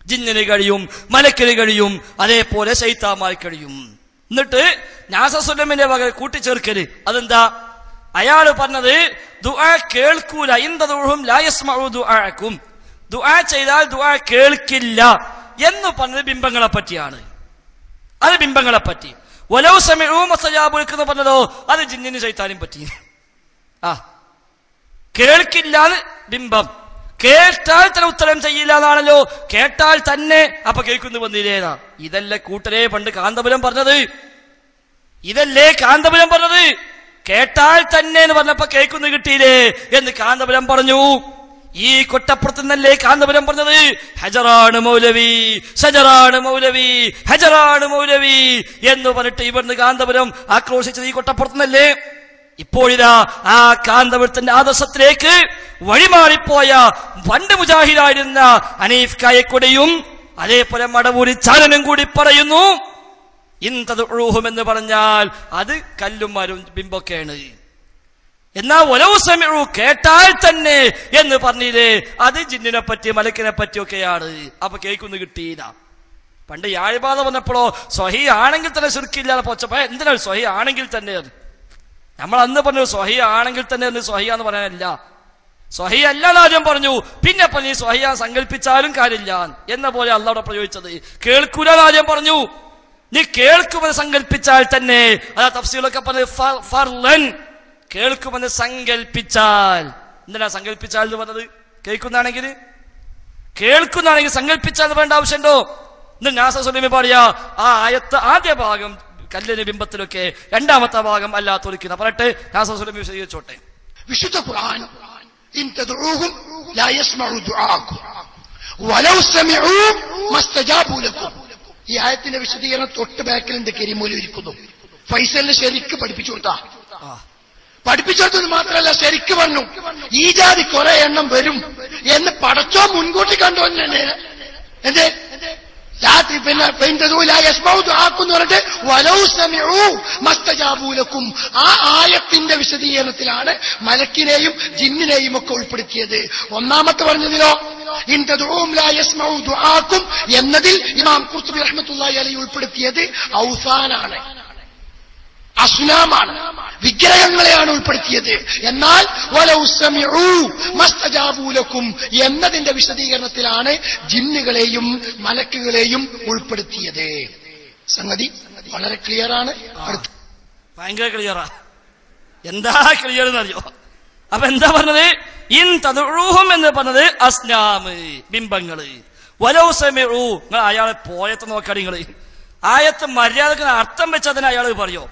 ജിന്നിന് കഴിയും, മലക്കിന് കഴിയും, അതേപോലെ ശൈത്താന്മാർക്ക് കഴിയും. എന്നിട്ട് നാസസുല്ലമിന്റെ വക കൂട്ടിച്ചേർക്കല്. അതെന്താ? അയാള് പറഞ്ഞത് ദുആ കേൾക്കൂല. ഇൻതദുഉഹും ലാ യസ്മഉ ദുആഅക്കും. ദുആ ചെയ്താൽ ദുആ കേൾക്കില്ല എന്ന് പറഞ്ഞത് ബിംബങ്ങളെ പറ്റിയാണ്. അത് ബിംബങ്ങളെ പറ്റി. വലൗ സമിഉ മസ്തജാബു ലക എന്ന് പറഞ്ഞതോ അത് ജിന്നിന് ശൈത്താനും പറ്റി. കേൾക്കില്ലാന്ന് ബിംബം. കേട്ടാൽ തന്നെ ഉത്തരം ചെയ്യില്ല എന്നാണല്ലോ. കേട്ടാൽ തന്നെ അപ്പൊ കേൾക്കുന്നു വന്നില്ലേതാ? ഇതല്ലേ കൂട്ടരെ പണ്ട് കാന്തപുരം പറഞ്ഞത്? കേട്ടാൽ തന്നെ എന്ന് പറഞ്ഞപ്പോ കേൾക്കുന്നു കിട്ടിയില്ലേ എന്ന് കാന്തപുരം പറഞ്ഞു. ഈ കൊട്ടപ്പുറത്ത് നിന്നല്ലേ കാന്തപുരം പറഞ്ഞത്? ഹജറാണ് മൗലവി, ഷജറാണ് മൗലവി, ഹജറാണ് മൗലവി എന്ന് പറഞ്ഞിട്ട് ഇവിടുന്ന് കാന്തപുരം ആക്രോശിച്ചത് ഈ കൊട്ടപ്പുറത്ത് നിന്നല്ലേ? ഇപ്പോഴിതാ ആ കാന്തപുരത്തിന്റെ ആദർശത്തിലേക്ക് വഴിമാറിപ്പോയ പണ്ട് മുജാഹിദായിരുന്ന ഹനീഫ് കായക്കൊടിയും അതേപോലെ മടവൂരി ചാലനും കൂടി പറയുന്നു ഇൻതദുഉഹും എന്ന് പറഞ്ഞാൽ അത് കല്ലുമാരും ബിംബൊക്കെയാണ്. എന്നാ വലൗ സമിഉ കേട്ടാൽ തന്നെ എന്ന് പറഞ്ഞില്ലേ, അത് ജിന്നിനെ പറ്റി മലക്കിനെ പറ്റിയൊക്കെയാണ്. അപ്പൊ കേൾക്കുന്നു കിട്ടിയില്ല. പണ്ട് യാഴ്ബാധ വന്നപ്പോഴോ സ്വഹീ ആണെങ്കിൽ തന്നെ ശിർക്കില്ലാതെ പോച്ചപ്പോ എന്തിനാണ് സ്വഹീ ആണെങ്കിൽ തന്നെ? നമ്മൾ അന്ന് പറഞ്ഞു സ്വഹീ ആണെങ്കിൽ തന്നെ എന്ന് സ്വഹിയാന്ന് പറയാനല്ല. സ്വഹീ അല്ലാന്ന് ആദ്യം പറഞ്ഞു, പിന്നെ പറഞ്ഞു സ്വഹിയാ സങ്കല്പിച്ചാലും കാര്യമില്ല എന്ന പോലെ അള്ളാഹു പ്രയോഗിച്ചത്. കേൾക്കൂലെന്ന് ആദ്യം പറഞ്ഞു, നീ കേൾക്കുമെന്ന് സങ്കല്പിച്ചാൽ തന്നെ. അതാ തഫ്സീലൊക്കെ പറഞ്ഞത് ഫർലൻ, കേൾക്കുമെന്ന് സങ്കല്പിച്ചാൽ. എന്തിനാ സങ്കല്പിച്ചാൽ എന്ന് പറഞ്ഞത്? കേൾക്കുന്നാണെങ്കിൽ സങ്കല്പിച്ചാൽ വേണ്ട ആവശ്യമുണ്ടോ? എന്നിട്ട് നാസർ സുലൈമി പറയാ ആ ആയത്ത് ആദ്യ ഭാഗം കല്ലിന് ബിംബത്തിലൊക്കെ, രണ്ടാമത്തെ ഭാഗം അല്ലാത്തൊരുക്കുന്ന പറഞ്ഞിട്ട് നാസർ സുലൈമി വിശദീകരിച്ചോട്ടെ. വിശുദ്ധ ഖുർആൻ ഇൻ തദ്ഉഹും ലാ യസ്മഉ ദുആഅക്കും വലൗ സമിഉ മസ്തജാബു ലക്കും. ഈ ആയത്തിന്റെ വിശദീകരണം തൊട്ട് ബാക്കിലുണ്ട്. കരിമൂലി ഇരിക്കുന്നു. ഫൈസലിന് ശരിക്ക് പഠിപ്പിച്ചു പഠിപ്പിച്ചെടുത്തത് മാത്രമല്ല ശരിക്ക് പറഞ്ഞു ഈ ജാതി കുറെ എണ്ണം വരും എന്ന് പടച്ചോ മുൻകൂട്ടി കണ്ടു. എന്തേ പറഞ്ഞിട്ട് വലൗ സമിഉ മസ്തജാബു ലക്കും. ആ ആയത്തിന്റെ വിശദീകരണത്തിലാണ് മലക്കിനെയും ജിന്നിനെയും ഒക്കെ ഉൾപ്പെടുത്തിയത്. ഒന്നാമത്തെ പറഞ്ഞതിലോ ഇൻ തദ്ഉഹും ലാ യസ്മഉ ദുആഅക്കും എന്നതിൽ ഇമാം ഖുർത്തുബി റഹ്മത്തുള്ളാഹി അലൈഹി ഉൾപ്പെടുത്തിയത് ഔസാനാണ്, അസ്നാമാണ്, വിഗ്രഹങ്ങളെയാണ് ഉൾപ്പെടുത്തിയത്. എന്നാൽ വലൗ സമിഉ മസ്തജാബു ലക്കും എന്നതിന്റെ വിശദീകരണത്തിലാണ് ജിന്നുകളെയും മലക്കുകളെയും ഉൾപ്പെടുത്തിയത്. സംഗതി വളരെ ക്ലിയറാണ്. ഭയങ്കര ക്ലിയറാ. എന്താ ക്ലിയർ എന്നറിയോ? അപ്പൊ എന്താ പറഞ്ഞത്? ഇൻ തദ്ഉഹും എന്ന് പറഞ്ഞത് അസ്നാമ്, ബിംബങ്ങള്. വലൗ സമിഉ, നിങ്ങൾ അയാളെ പോയത്തെ നോക്കാടി നിങ്ങള്. ആയത്ത് മര്യാദക്ക് അർത്ഥം വെച്ച് അതിന് അയാൾ പറയോ?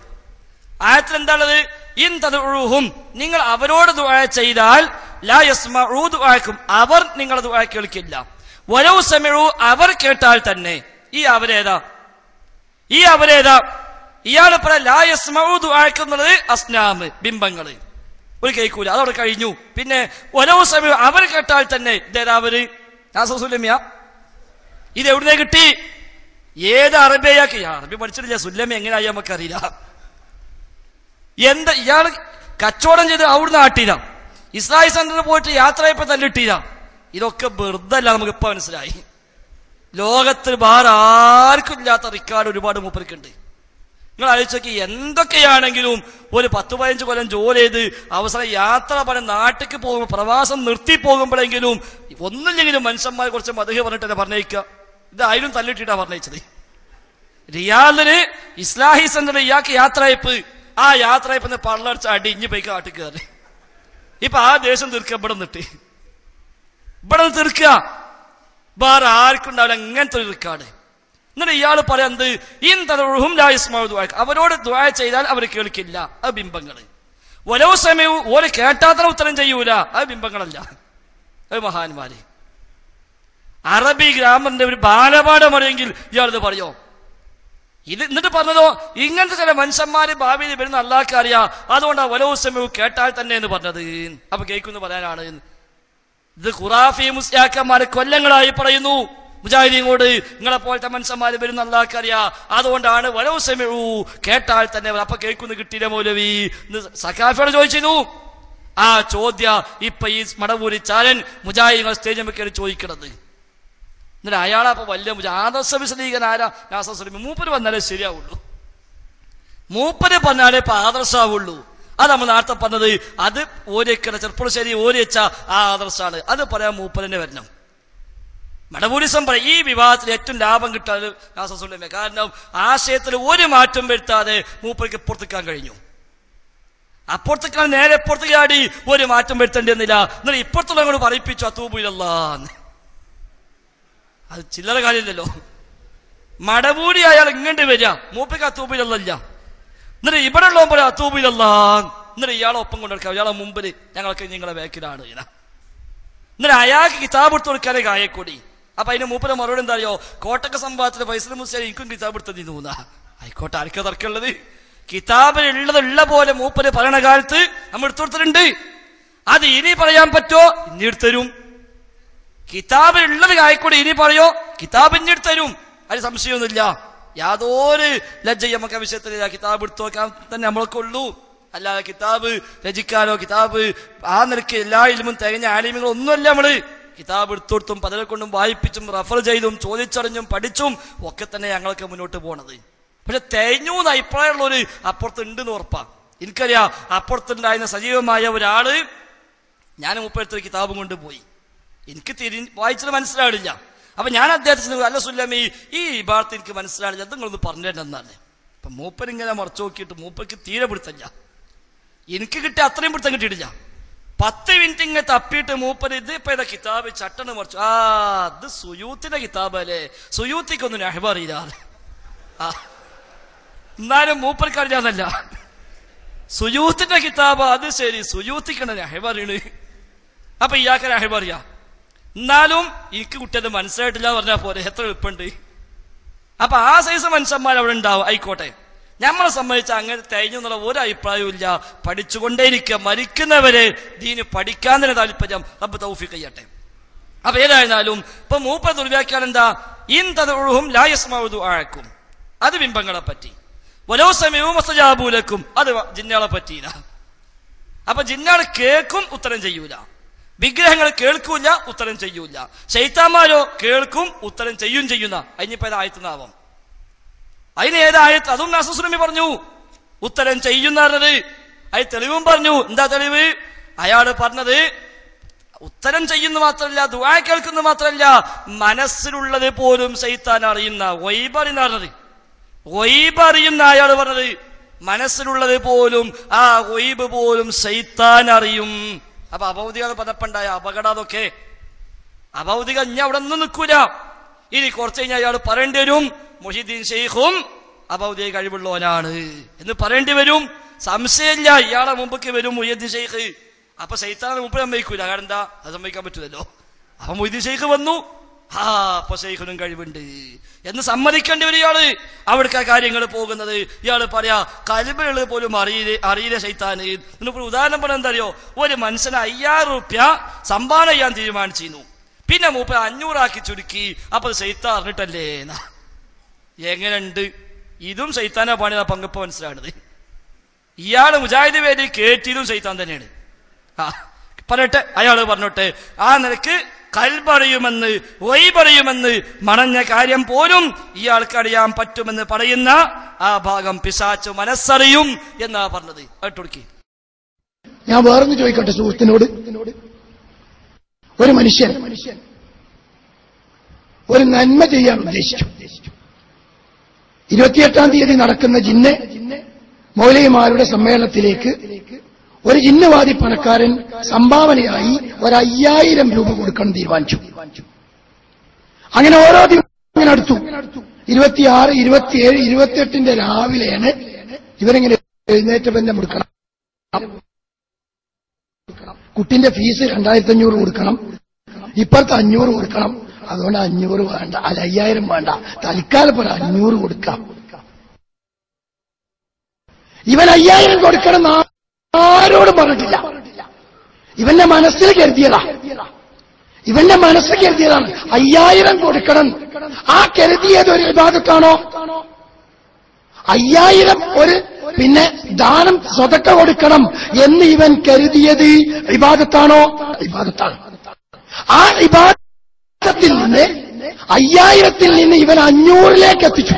ആയത്തിൽ എന്താണത്? ഇൻ തദ്ഉഹും, നിങ്ങൾ അവരോട് ദുആ ചെയ്താൽ ലാ യസ്മഉ ദുആക്കും, അവർ നിങ്ങളുടെ ദുആ കേൾക്കില്ല. വലൗ സമിഉ, അവർ കേട്ടാൽ തന്നെ. ഈ അവരേതാ? ഇയാൾ പറയാം ലാ യസ്മഉ ദുആക്കും എന്നുള്ളത് അസ്നാമ്, ബിംബങ്ങള്. ഒരു കേൾക്കൂല, അതവിടെ കഴിഞ്ഞു. പിന്നെ വലൗ സമിഉ, അവർ കേട്ടാൽ തന്നെ. ഇതേതാ അവര്? സുല്ലമിയ. ഇത് എവിടുന്നേ കിട്ടി? ഏത് അറബിയാക്കി? അറബി പഠിച്ചിട്ടില്ല, സുല്ലമി എങ്ങനെയായി നമുക്കറിയില്ല. എന്താ ഇയാൾ കച്ചവടം ചെയ്ത് അവിടുന്ന് ആട്ടില്ല, ഇസ്ലാഹി സെന്ററിൽ പോയിട്ട് യാത്രയപ്പോ തല്ലിട്ടില്ല. ഇതൊക്കെ വെറുതെ അല്ല, നമുക്കിപ്പോ മനസ്സിലായി. ലോകത്തിൽ വേറെ ആർക്കും ഇല്ലാത്ത റിക്കാർഡ് ഒരുപാട് മൂപ്പർക്കുണ്ട്. നിങ്ങൾ ആലോചിച്ച് നോക്കി, എന്തൊക്കെയാണെങ്കിലും ഒരു 10-15 കൊല്ലം ജോലി ചെയ്ത് അവസാനം യാത്ര പറഞ്ഞ് നാട്ടിലേക്ക് പോകുമ്പോൾ, പ്രവാസം നിർത്തി പോകുമ്പോഴെങ്കിലും ഒന്നുമില്ലെങ്കിലും മനുഷ്യന്മാരെ കുറച്ച് മധുഹ പറഞ്ഞിട്ടല്ലേ പറഞ്ഞേക്കുക. ഇതായാലും തല്ലിട്ടിട്ടാ പറഞ്ഞത്. റിയാദിന് ഇസ്ലാഹി സെന്ററിൽ ഇയാൾക്ക് യാത്രയപ്പ്, ആ യാത്രയപ്പിന്ന് പള്ളടിച്ച് അടിഞ്ഞ് പോയി കാട്ടി കയറി. ഇപ്പൊ ആ ദേശം തീർക്കുക, ഇവിടെ നിന്ന് തീർക്കുക. വേറെ ആർക്കും ഉണ്ടാവില്ല അങ്ങനത്തെ ഒരു റിക്കാർഡ്. എന്നിട്ട് ഇയാൾ പറയുന്നത് ഇൻ തദ്ഉഹും ലാ യസ്മഉ ദുആക, അവരോട് ദുആ ചെയ്താൽ അവർ കേൾക്കില്ല, അത് ബിംബങ്ങള്. വലൗ സമിഉ, ഓര് കേട്ടാത്ര ഉത്തരം ചെയ്യൂല, അത് ബിംബങ്ങളല്ല, അത് മഹാന്മാര്. അറബി ഗ്രാമറിന്റെ ഒരു ബാലപാഠം അറിയെങ്കിൽ ഇയാളിത് പറയോ? ഇത് എന്നിട്ട് പറഞ്ഞതോ ഇങ്ങനത്തെ ചില മനുഷ്യന്മാര് ഭാവിയിൽ വരുന്ന അല്ലാഹ്ക്ക് അറിയാം, അതുകൊണ്ടാണ് വലൗ സമിഉ കേട്ടാൽ തന്നെ എന്ന് പറഞ്ഞത്. അപ്പൊ കേൾക്കുന്നു പറയാനാണ്. ഇത് ഖുറാഫി മുസ്ലിയാക്കന്മാര് കൊല്ലങ്ങളായി പറയുന്നു മുജാഹിദീനോട്, നിങ്ങളെ പോലത്തെ മനുഷ്യന്മാര് വരുന്ന അല്ലാഹ്ക്ക് അറിയാം, അതുകൊണ്ടാണ് വലൗ സമിഉ കേട്ടാൽ തന്നെ. അപ്പൊ കേൾക്കുന്നു കിട്ടിയില്ല മൗലവി. സഖാഫിയോട് ചോദിച്ചിരുന്നു. ആ ചോദ്യ ഇപ്പൊ ഈ മടവൂരി ചാരൻ മുജാഹിദീങ്ങൾ സ്റ്റേജിൽ കയറി ചോദിക്കണത്. എന്നിട്ട് അയാളപ്പോ വലിയ ആദർശ വിശദീകരൻ ആരാ? മൂപ്പര് വന്നാലേ ശരിയാവുള്ളൂ, മൂപ്പര് പറഞ്ഞാലേ ഇപ്പൊ ആദർശാവുള്ളൂ. അത് നമ്മൾ നേരത്തെ പറഞ്ഞത്, അത് ഓരിക്കണ ചെറുപ്പുളശ്ശേരി ഓരി വെച്ച ആ ആദർശാണ്. അത് പറയാൻ മൂപ്പരനെ വരണം. മടവൂരിസം പറയും ഈ വിവാഹത്തിൽ ഏറ്റവും ലാഭം കിട്ടാൻ നാസസുല്ലമ. കാരണം ആശയത്തിൽ ഒരു മാറ്റം വരുത്താതെ മൂപ്പർക്ക് പുറത്തേക്കാൻ കഴിഞ്ഞു. അപ്പുറത്തേക്കാൾ നേരെ പുറത്തേക്ക് ആടി ഒരു മാറ്റം വരുത്തേണ്ടിയെന്നില്ല. എന്നിട്ട് ഇപ്പുറത്തുള്ള അങ്ങോട്ട് പറയിപ്പിച്ചു അത്തൂബിലല്ലാന്ന്. അത് ചില്ലറ കാര്യമില്ലല്ലോ. മടവൂരി അയാൾ ഇങ്ങോട്ട് വരിക, മൂപ്പർക്ക് അത്തൂബിലല്ല. എന്നിട്ട് ഇവിടെ ഉള്ള പോലെ അത്തൂബിലല്ല. എന്നിട്ട് ഇയാളെ ഒപ്പം കൊണ്ടെടുക്കാം, ഇയാളെ മുമ്പിൽ ഞങ്ങൾക്ക് നിങ്ങളെ ബാക്കിലാണ്. എന്നിട്ട് അയാൾക്ക് കിതാബ് എടുത്ത് കൊടുക്കാനേ കായക്കൊടി. അപ്പൊ അതിന് മൂപ്പരെ മറുപടി എന്താ അറിയോ? കോട്ടക്ക സംഭവത്തില് ഫൈസൽ മുസ്ലിം എനിക്കും കിതാബ് എടുത്ത് തോന്നുന്ന. ആയിക്കോട്ടെ, ആർക്കാ തർക്കമുള്ളത്? കിതാബിൽ ഉള്ള പോലെ മൂപ്പര് പറയണ കാലത്ത് നമ്മൾ എടുത്തു കൊടുത്തിട്ടുണ്ട്. അത് ഇനി പറയാൻ പറ്റോ? ഇനി എടുത്തരും. കിതാബിൽ ഉള്ളത് കായക്കൂടി ഇനി പറയോ? കിതാബ് ഇനി എടുത്തരും. അതിന് സംശയമൊന്നുമില്ല. യാതൊരു ലജ്ജയും നമുക്ക് ആ വിഷയത്തിലില്ല. കിതാബ് എടുത്തു നോക്കാൻ തന്നെ നമ്മളൊക്കെ ഉള്ളൂ. അല്ലാതെ കിതാബ് രചിക്കാനോ കിതാബ് ആ നിലയ്ക്ക് എല്ലാ ഇൽമും തികഞ്ഞ ആലിമ്യങ്ങളും ഒന്നുമല്ല. നമ്മള് കിതാബ് എടുത്തുകൊടുത്തും പലരെ കൊണ്ടും വായിപ്പിച്ചും റഫർ ചെയ്തും ചോദിച്ചറിഞ്ഞും പഠിച്ചും ഒക്കെ തന്നെ ഞങ്ങളൊക്കെ മുന്നോട്ട് പോണത്. പക്ഷെ തികഞ്ഞൂന്ന് അഭിപ്രായമുള്ളവര് അപ്പുറത്തുണ്ടെന്ന് ഉറപ്പാ. എനിക്കറിയാം അപ്പുറത്തുണ്ടായിരുന്ന സജീവമായ ഒരാള് ഞാൻ മുപ്പടുത്തൊരു കിതാബും കൊണ്ട് പോയി. എനിക്ക് വായിച്ചത് മനസ്സിലാവില്ല. അപ്പൊ ഞാൻ അദ്ദേഹത്തിന് അല്ല സുല്ലമി ഈ ഭാഗത്ത് എനിക്ക് മനസ്സിലാവില്ല, നിങ്ങളൊന്ന് പറഞ്ഞിട്ടുണ്ടെന്നാണ്. അപ്പൊ മൂപ്പരിങ്ങനെ മറച്ചു നോക്കിയിട്ട് മൂപ്പർക്ക് തീരെ പിടുത്തല്ല. എനിക്ക് കിട്ടിയ അത്രയും പിടുത്തം കിട്ടിയിട്ടില്ല. 10 മിനിറ്റ് ഇങ്ങനെ തപ്പിയിട്ട് മൂപ്പര് ഇത് ഇപ്പൊ ഏതാ കിതാബ് ചട്ടണ് മറിച്ചു. അത് സുയൂത്തിന്റെ കിതാബ് അല്ലേ, സുയൂത്തിക്കൊന്നും നഹ്വ് അറിയില്ല. എന്നാലും മൂപ്പർക്ക് അറിയാന്നല്ല, സുയൂത്തിന്റെ കിതാബ്. അത് ശരി, സുയൂത്തിക്കണ നഹ്വ് അറിയണ്. അപ്പൊ ഇയാൾക്ക് നഹ്വ് അറിയാം. എന്നാലും എനിക്ക് കുട്ടിയത് മനസ്സിലായിട്ടില്ല പറഞ്ഞാൽ പോരെ, എത്ര എളുപ്പമുണ്ട്. അപ്പൊ ആ സൈസ് മനുഷ്യന്മാർ അവിടെ ഉണ്ടാവും. ആയിക്കോട്ടെ, നമ്മളെ സംബന്ധിച്ച് അങ്ങനെ തേഞ്ഞു എന്നുള്ള ഒരു അഭിപ്രായവും ഇല്ല. പഠിച്ചുകൊണ്ടേയിരിക്കുക, മരിക്കുന്നവരെ ദീന് പഠിക്കാൻ തന്നെ താല്പര്യം. റബ്ബ് തൗഫീഖ് ചെയ്യട്ടെ. അപ്പൊ ഏതായിരുന്നാലും ഇപ്പൊ മൂപ്പർ ദുർവ്യാഖ്യാനം എന്താ? ഇൻ തദ്ഉഹും ലാ യസ്മഉ ദുആഅക്കും, അത് ബിംബങ്ങളെ പറ്റി. വലൗ സമിഉ മസ്തജാബു ലക്കും, അത് ജിന്നുകളെ പറ്റിയില്ല. അപ്പൊ ജിന്നുകൾ കേൾക്കും, ഉത്തരം ചെയ്യൂല. വിഗ്രഹങ്ങൾ കേൾക്കൂല, ഉത്തരം ചെയ്യൂല. ശൈത്താന്മാരോ കേൾക്കും, ഉത്തരം ചെയ്യുന്ന. അതിനിപ്പോ ഏതായത്തുന്നാവാം, അതിന് ഏതായത്ത്? അതും നാസസുലമി പറഞ്ഞു ഉത്തരം ചെയ്യുന്നത്. അത് തെളിവും പറഞ്ഞു. എന്താ തെളിവ്? അയാള് പറഞ്ഞത് ഉത്തരം ചെയ്യുന്ന മാത്രമല്ല, ദുആ കേൾക്കുന്ന മാത്രമല്ല, മനസ്സിലുള്ളത് പോലും ശൈത്താൻ അറിയുന്ന, ഗൈബ് അറിയുന്ന പറഞ്ഞത്. ഗൈബ് അറിയുന്ന അയാൾ പറഞ്ഞത് മനസ്സിലുള്ളത് പോലും ആ ഗൈബ് പോലും ശൈത്താൻ അറിയും. അപ്പൊ അഭൗതിക പദപ്പുണ്ടായ അപകടം അതൊക്കെ. അഭൗതിക ഇനി അവിടെ ഒന്നും നിൽക്കൂല. ഇനി കുറച്ച് കഴിഞ്ഞാൽ അയാൾ പറയേണ്ടി വരും മുഹീദ്ദീൻ ഷെയ്ഖും അഭൗതിക കഴിവുള്ളവനാണ് എന്ന് പറയേണ്ടി വരും. സംശയമില്ല, ഇയാളെ മുമ്പൊക്കെ വരും മുഹീദ്ദീൻ ഷെയ്ഖ്. അപ്പൊ ശൈത്താനെ മുമ്പ് സമ്മതിക്കൂല. കാരണം എന്താ, അത് സമ്മതിക്കാൻ പറ്റൂലല്ലോ. അപ്പൊ മുഹീദ്ദീൻ ഷെയ്ഖ് വന്നു, അപ്പൊ ഷെയ്ഖിനും കഴിവുണ്ട് എന്ന് സമ്മതിക്കേണ്ടി വരും ഇയാള്. അവിടേക്ക് കാര്യങ്ങൾ പോകുന്നത്. ഇയാള് പറയാ കൽബുള്ളത് പോലും അറിയില്ല ശൈത്താന്. എന്നിട്ട് ഉദാഹരണം പറഞ്ഞാൽ എന്താ അറിയോ, ഒരു മനുഷ്യന് 5000 റുപ്യ സംഭാവന ചെയ്യാൻ തീരുമാനിച്ചിരുന്നു. പിന്നെ മൂപ്പ 500 ആക്കി ചുരുക്കി. അപ്പൊ ശൈത്താൻ അറിഞ്ഞിട്ടല്ലേ എന്നാ. എങ്ങനെയുണ്ട്? ഇതും ശൈത്താനാ പണി. പങ്കപ്പ മനസ്സിലാണത്. ഇയാള് മുജാഹിദ് വേദി കേട്ടിയതും ശൈത്താൻ തന്നെയാണ്. പറയട്ടെ, അയാള് പറഞ്ഞോട്ടെ. ആ നിലക്ക് കൽബറിയുമെന്ന് വൈബറിയുമെന്ന് മണഞ്ഞ കാര്യം പോലും ഇയാൾക്ക് അറിയാൻ പറ്റുമെന്ന് പറയുന്ന ആ ഭാഗം പിശാച് മനസ്സറിയും എന്നാ പറഞ്ഞത്. കേട്ടോടുക്കി. ഞാൻ വേറൊന്ന് ചോദിക്കട്ടെ സുഹൃത്തിനോട്. ഒരു മനുഷ്യൻ ഒരു നന്മ ചെയ്യാൻ ഉദ്ദേശിച്ചു. 28-ാം തീയതി നടക്കുന്ന ജിന്ന് മൗലവിമാരുടെ സമ്മേളനത്തിലേക്ക് ഒരു ജിന്നുവാദി പണക്കാരൻ സംഭാവനയായി 5000 രൂപ കൊടുക്കണം തീരുമാനിച്ചു. അങ്ങനെ ഓരോ ദിവസം അടുത്തു. 26, 27, 28 രാവിലെയാണ് ഇവരെങ്ങനെ എഴുന്നേറ്റ് ബന്ധം കൊടുക്കണം. കുട്ടിന്റെ ഫീസ് 2500 കൊടുക്കണം, ഇപ്പുറത്ത് 500 കൊടുക്കണം. അതുകൊണ്ട് 500 വേണ്ട, അല്ല 5000 വേണ്ട, തൽക്കാലം ഒരു 500 കൊടുക്കാം. ഇവൻ 5000 കൊടുക്കണം ആരോടും പറഞ്ഞിട്ടില്ല. ഇവന്റെ മനസ്സിൽ കരുതിയതാ. 5000 കൊടുക്കണം. ആ കരുതിയത് ഒരു ഇബാദത്താണോ? 5000 ഒരു പിന്നെ ദാനം സ്വതക്ക കൊടുക്കണം എന്ന് ഇവൻ കരുതിയത് ഇബാദത്താണോ? ഇബാദത്താണ്. ആ ഇബാദത്തിൽ നിന്ന് 5000-ൽ നിന്ന് ഇവൻ 500-ലേക്ക് എത്തിച്ചു.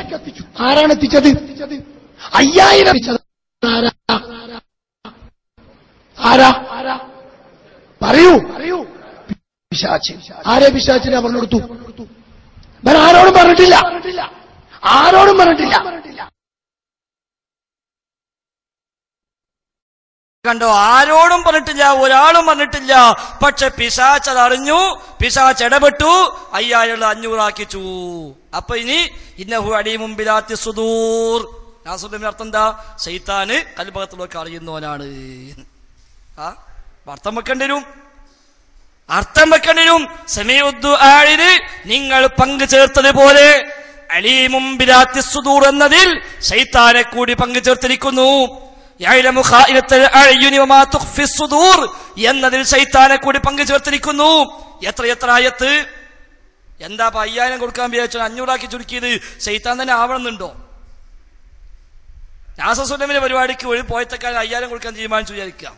ആരാണ് എത്തിച്ചത്? 5000 എത്തിച്ചത് ആരാ? പറയൂ. പിശാച്. ആരെ പിശാചിനെ പറഞ്ഞു കൊടുത്തു? ഇവൻ ആരോടും പറഞ്ഞിട്ടില്ല. കണ്ടോ, ആരോടും പറഞ്ഞിട്ടില്ല, ഒരാളും പറഞ്ഞിട്ടില്ല. പക്ഷെ പിശാച് അതറിഞ്ഞു, പിശാച് ഇടപെട്ടു, 5000 500 ആക്കിച്ചു. അപ്പൊ ഇനി ഇന്നഹു അലീമുൻ ബിദാത്തി സുദൂർ. നാസുദ്ദീന്റെ അർത്ഥം എന്താ? ശൈത്താന് കൽബകത്തിലൊക്കെ അറിയുന്നവനാണ്. അർത്ഥം വെക്കേണ്ടി വരും. സമീഉദ്ദുആഇന് നിങ്ങൾ പങ്കു ചേർത്തതുപോലെ അലീമുൻ ബിദാത്തി സുദൂർ എന്നതിൽ ശൈത്താനെ കൂടി പങ്കു ചേർത്തിരിക്കുന്നു. യഅലമു ഖായിനത്തുൽ അഅ്യുനി വമാ തുഖ്ഫി സുദൂർ എന്നതിൽ ശൈത്താനെ കൂടി പങ്കു ചേർത്തിരിക്കുന്നു. എത്ര ആയത്ത്. എന്താ 5000 കൊടുക്കാൻ വിചാരിച്ചു 500 ആക്കി ചുരുക്കിയത്? ശൈത്താൻ തന്നെ ആവണമെന്നുണ്ടോ? നാസസുല്ലമിന്റെ പരിപാടിക്ക് ഒരു പോയത്തക്കാരൻ 5000 കൊടുക്കാൻ തീരുമാനിച്ചു വിചാരിക്കുക.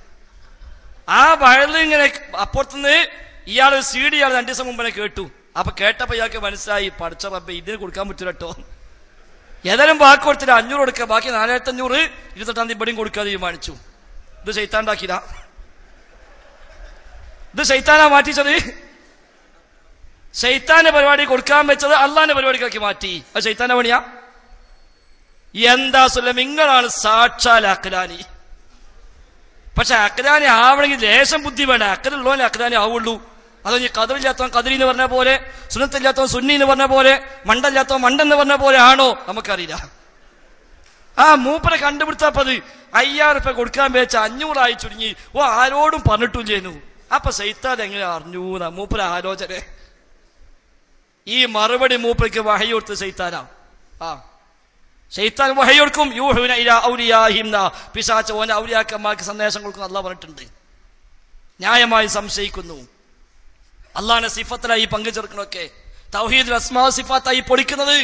ആ വയലിങ്ങനെ അപ്പുറത്തുനിന്ന് ഇയാൾ CD 2 ദിവസം മുമ്പേ കേട്ടു. അപ്പൊ കേട്ടപ്പോ ഇയാൾക്ക് മനസ്സിലായി, പഠിച്ച റബ്ബേ ഇതിന് കൊടുക്കാൻ പറ്റില്ല കേട്ടോ. ഏതായാലും ബാക്കി കൊടുത്തില്ല, 500 കൊടുക്കുക, ബാക്കി 4500 28-ാം തീയതി ഇവിടെയും കൊടുക്കാൻ തീരുമാനിച്ചു. ഇത് ശൈത്താൻ ഉണ്ടാക്കിയതാ? ഇത് ശൈത്താനാ മാറ്റിച്ചത്? ശൈത്താന്റെ പരിപാടി കൊടുക്കാൻ വെച്ചത് അള്ളാന്റെ പരിപാടിക്കാക്കി മാറ്റി. അത് ശൈത്താന്റെ പണിയാ? എന്താ സുല്ലം, നിങ്ങളാണ് സാക്ഷാൽ അക്ലാനി. പക്ഷെ അക്ലാനി ആവണമെങ്കിൽ ലേശം ബുദ്ധി വേണ്ട. അക്കലുള്ളവനെ അക്ലാനി ആവുള്ളൂ. അതോ ഈ കദറില്ലാത്തവൻ കദരി എന്ന് പറഞ്ഞ പോലെ, സുന്നത്തില്ലാത്തവൻ സുന്നി എന്ന് പറഞ്ഞ പോലെ, മണ്ടല്ലാത്തവൻ മണ്ടെന്ന് പറഞ്ഞ പോലെ ആണോ? നമുക്കറിയില്ല. ആ മൂപ്പരെ കണ്ടുപിടുത്തപ്പത് 5000 രൂപ കൊടുക്കാൻ വെച്ച 500 ആയി ചുരുങ്ങി. ആരോടും പറഞ്ഞിട്ടില്ലേനു. അപ്പൊ ശൈത്താൻ എങ്ങനെ അറിഞ്ഞു? മൂപ്പര ആലോചന. ഈ മറുപടി മൂപ്പർക്ക് വഹയി കൊടുത്ത് ശൈത്താനാ. ശൈത്താൻ വഹയി കൊടുക്കും. യൂഹുന ഇലാ ഔലിയാഹിം. പിശാച് ഓനെ ഔലിയാക്കന്മാർക്ക് സന്ദേശം കൊടുക്കും അല്ലാഹ് പറഞ്ഞിട്ടുണ്ട്. ന്യായമായി സംശയിക്കുന്നു. അള്ളാഹിന്റെ സിഫത്തിലായി പങ്കു ചേർക്കണമൊക്കെ, തൗഹീദുൽ അസ്മാ സിഫാത്തായി പൊടിക്കുന്നത്